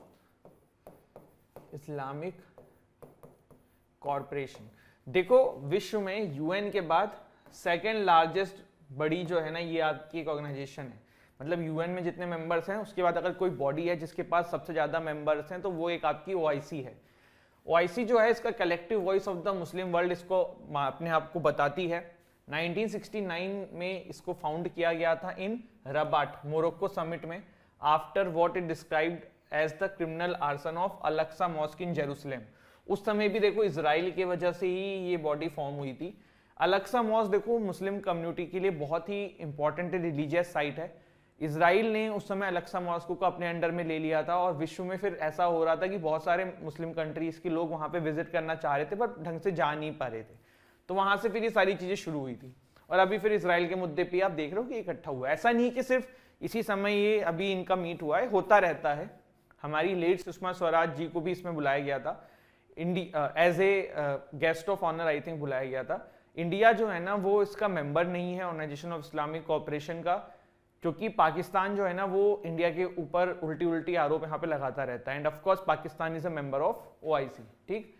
इस्लामिक कॉर्पोरेशन। देखो विश्व में UN के बाद सेकेंड लार्जेस्ट बड़ी जो है ना ये आपकी एक ऑर्गेनाइजेशन है, मतलब UN में जितने मेंबर्स हैं उसके बाद अगर कोई बॉडी है जिसके पास सबसे ज्यादा मेंबर्स हैं तो वो एक आपकी OIC है। OIC जो है इसका collective voice of the Muslim world इसको अपने आप को बताती है। 1969 में इसको फाउंड किया गया था इन रबाट मोरक्को समिट में, after what it described as the criminal arson of Al Aqsa mosque in Jerusalem. उस समय भी देखो इजराइल की वजह से ही ये बॉडी फॉर्म हुई थी। अल-अक्सा मॉस्क देखो मुस्लिम कम्युनिटी के लिए बहुत ही इंपॉर्टेंट रिलीजियस साइट है। इजराइल ने उस समय अल-अक्सा मॉस्क को अपने अंडर में ले लिया था, और विश्व में फिर ऐसा हो रहा था कि बहुत सारे मुस्लिम कंट्रीज के लोग वहां पे विजिट करना चाह रहे थे पर ढंग से जा नहीं पा रहे थे, तो वहां से फिर ये सारी चीजें शुरू हुई थी। और अभी फिर इजराइल के मुद्दे पे आप देख रहे हो कि इकट्ठा हुआ है। ऐसा नहीं कि सिर्फ इसी समय ये अभी इनका मीट हुआ है, होता रहता है। हमारी लेट सुषमा स्वराज जी को भी इसमें बुलाया गया था, as a guest of honour I think बुलाया गया था। इंडिया जो है ना वो इसका मेंबर नहीं है ऑर्गेनाइजेशन ऑफ इस्लामिक कॉर्पोरेशन का, क्योंकि पाकिस्तान जो है ना वो इंडिया के ऊपर उल्टी उल्टी आरोप यहाँ पे लगाता रहता है, end of course Pakistan is a member of OIC, ठीक।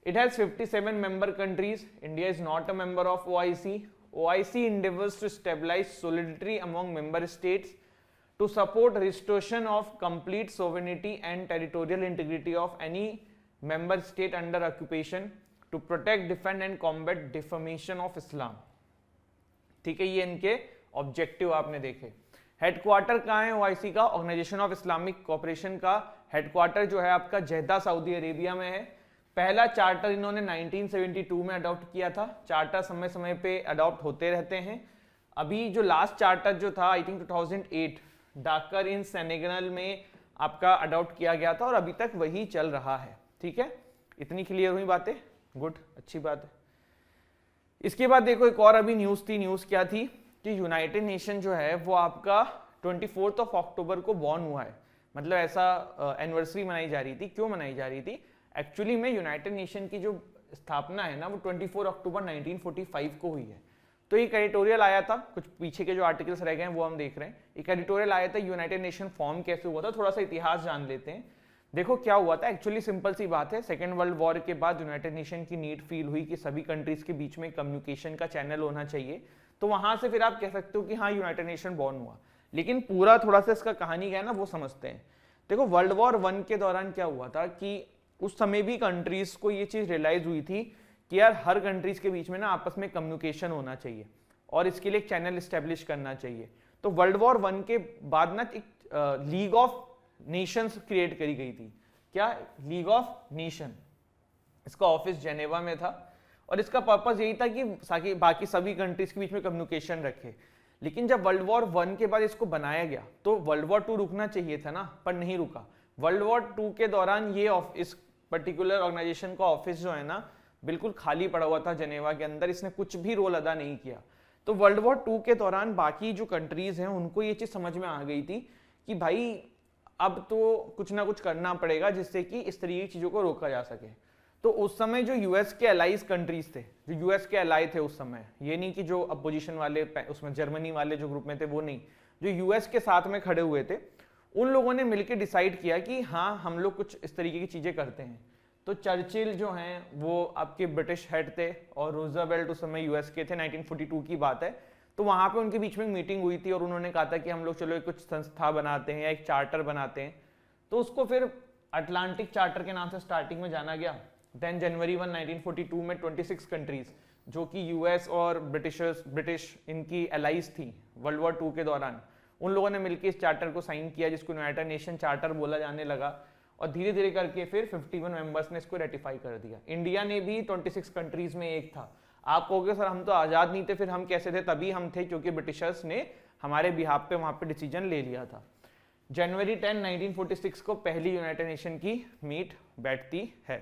It has 57 member countries. India is not a member of OIC. OIC endeavors to stabilize solidarity among member states, to support restoration of complete sovereignty and territorial integrity of any member state under occupation, to protect, defend and combat defamation of Islam. ठीक है, ये इनके objective आपने देखे। Headquarter कहाँ है OIC का, organisation of Islamic corporation का हेडक्वार्टर जो है आपका जेद्दा सऊदी अरेबिया में है। पहला चार्टर इन्होंने 1972 में अडॉप्ट किया था। चार्टर समय समय पे अडॉप्ट होते रहते हैं। अभी जो लास्ट चार्टर जो था आई थिंक 2008 डाकर इन सेनेगल में आपका अडॉप्ट किया गया था, और अभी तक वही चल रहा है, ठीक है। इतनी क्लियर हुई बातें, गुड, अच्छी बात है। इसके बाद देखो एक और अभी न्यूज थी। न्यूज क्या थी कि यूनाइटेड नेशन जो है वो आपका 24 अक्टूबर को बॉर्न हुआ है, मतलब ऐसा एनिवर्सरी मनाई जा रही थी। क्यों मनाई जा रही थी, एक्चुअली में यूनाइटेड नेशन की जो स्थापना है ना वो 24 अक्टूबर 1945 को हुई है। तो एक एडिटोरियल आया था, कुछ पीछे के जो आर्टिकल्स रह गए हैं वो हम देख रहे हैं। एक एडिटोरियल आया था यूनाइटेड नेशन फॉर्म कैसे हुआ था, थोड़ा सा इतिहास जान लेते हैं। देखो क्या हुआ था, एक्चुअली सिंपल सी बात है, सेकेंड वर्ल्ड वॉर के बाद यूनाइटेड नेशन की नीड फील हुई कि सभी कंट्रीज के बीच में कम्युनिकेशन का चैनल होना चाहिए। तो वहां से फिर आप कह सकते हो कि हाँ यूनाइटेड नेशन बॉर्न हुआ। लेकिन पूरा थोड़ा सा इसका कहानी क्या है ना वो समझते हैं। देखो वर्ल्ड वॉर 1 के दौरान क्या हुआ था कि उस समय भी कंट्रीज को ये चीज रियलाइज हुई थी कि यार हर कंट्रीज के बीच में ना आपस में कम्युनिकेशन होना चाहिए और इसके लिए एक चैनल इस्टेब्लिश करना चाहिए। तो वर्ल्ड वॉर 1 के बाद ना एक लीग ऑफ नेशंस क्रिएट करी गई थी। क्या? League of nation. इसका ऑफिस जेनेवा में था और इसका पर्पस यही था कि बाकी सभी कंट्रीज के बीच में कम्युनिकेशन रखे। लेकिन जब वर्ल्ड वॉर 1 के बाद इसको बनाया गया तो वर्ल्ड वॉर 2 रुकना चाहिए था ना, पर नहीं रुका। वर्ल्ड वॉर 2 के दौरान ये इस पर्टिकुलर ऑर्गेनाइजेशन का ऑफिस जो है ना बिल्कुल खाली पड़ा हुआ था जेनेवा के अंदर, इसने कुछ भी रोल अदा नहीं किया। तो वर्ल्ड वॉर 2 के दौरान बाकी जो कंट्रीज हैं उनको ये चीज समझ में आ गई थी कि भाई अब तो कुछ ना कुछ करना पड़ेगा जिससे कि इस तरीके की चीजों को रोका जा सके। तो उस समय जो यूएस के अलाइज कंट्रीज थे, जो यूएस के अलाई थे उस समय, ये नहीं कि जो अपोजिशन वाले उसमें जर्मनी वाले जो ग्रुप में थे वो नहीं, जो यूएस के साथ में खड़े हुए थे, उन लोगों ने मिलकर डिसाइड किया कि हाँ हम लोग कुछ इस तरीके की चीजें करते हैं। तो चर्चिल जो हैं वो आपके ब्रिटिश हेड थे और रूजवेल्ट उस समय यूएस के थे, 1942 की बात है। तो वहां पे उनके बीच में मीटिंग हुई थी और उन्होंने कहा था कि हम लोग चलो कुछ संस्था बनाते हैं या एक चार्टर बनाते हैं। तो उसको फिर अटलांटिक चार्टर के नाम से स्टार्टिंग में जाना गया। देन जनवरी 1, 1942 में 26 कंट्रीज जो कि यूएस और ब्रिटिश इनकी एलाइज थी वर्ल्ड वॉर 2 के दौरान, उन लोगों ने मिलकर इस चार्टर को साइन किया जिसको यूनाइटेड नेशन चार्टर बोला जाने लगा। और धीरे धीरे करके फिर 51 मेंबर्स ने इसको रेटिफाई कर दिया। इंडिया ने भी 26 कंट्रीज में एक था। आप कहोगे सर हम तो आज़ाद नहीं थे, फिर हम कैसे थे? तभी हम थे क्योंकि ब्रिटिशर्स ने हमारे बिहाफ पे वहाँ पे डिसीजन ले लिया था। जनवरी 10, 1946 को पहली यूनाइटेड नेशन की मीट बैठती है।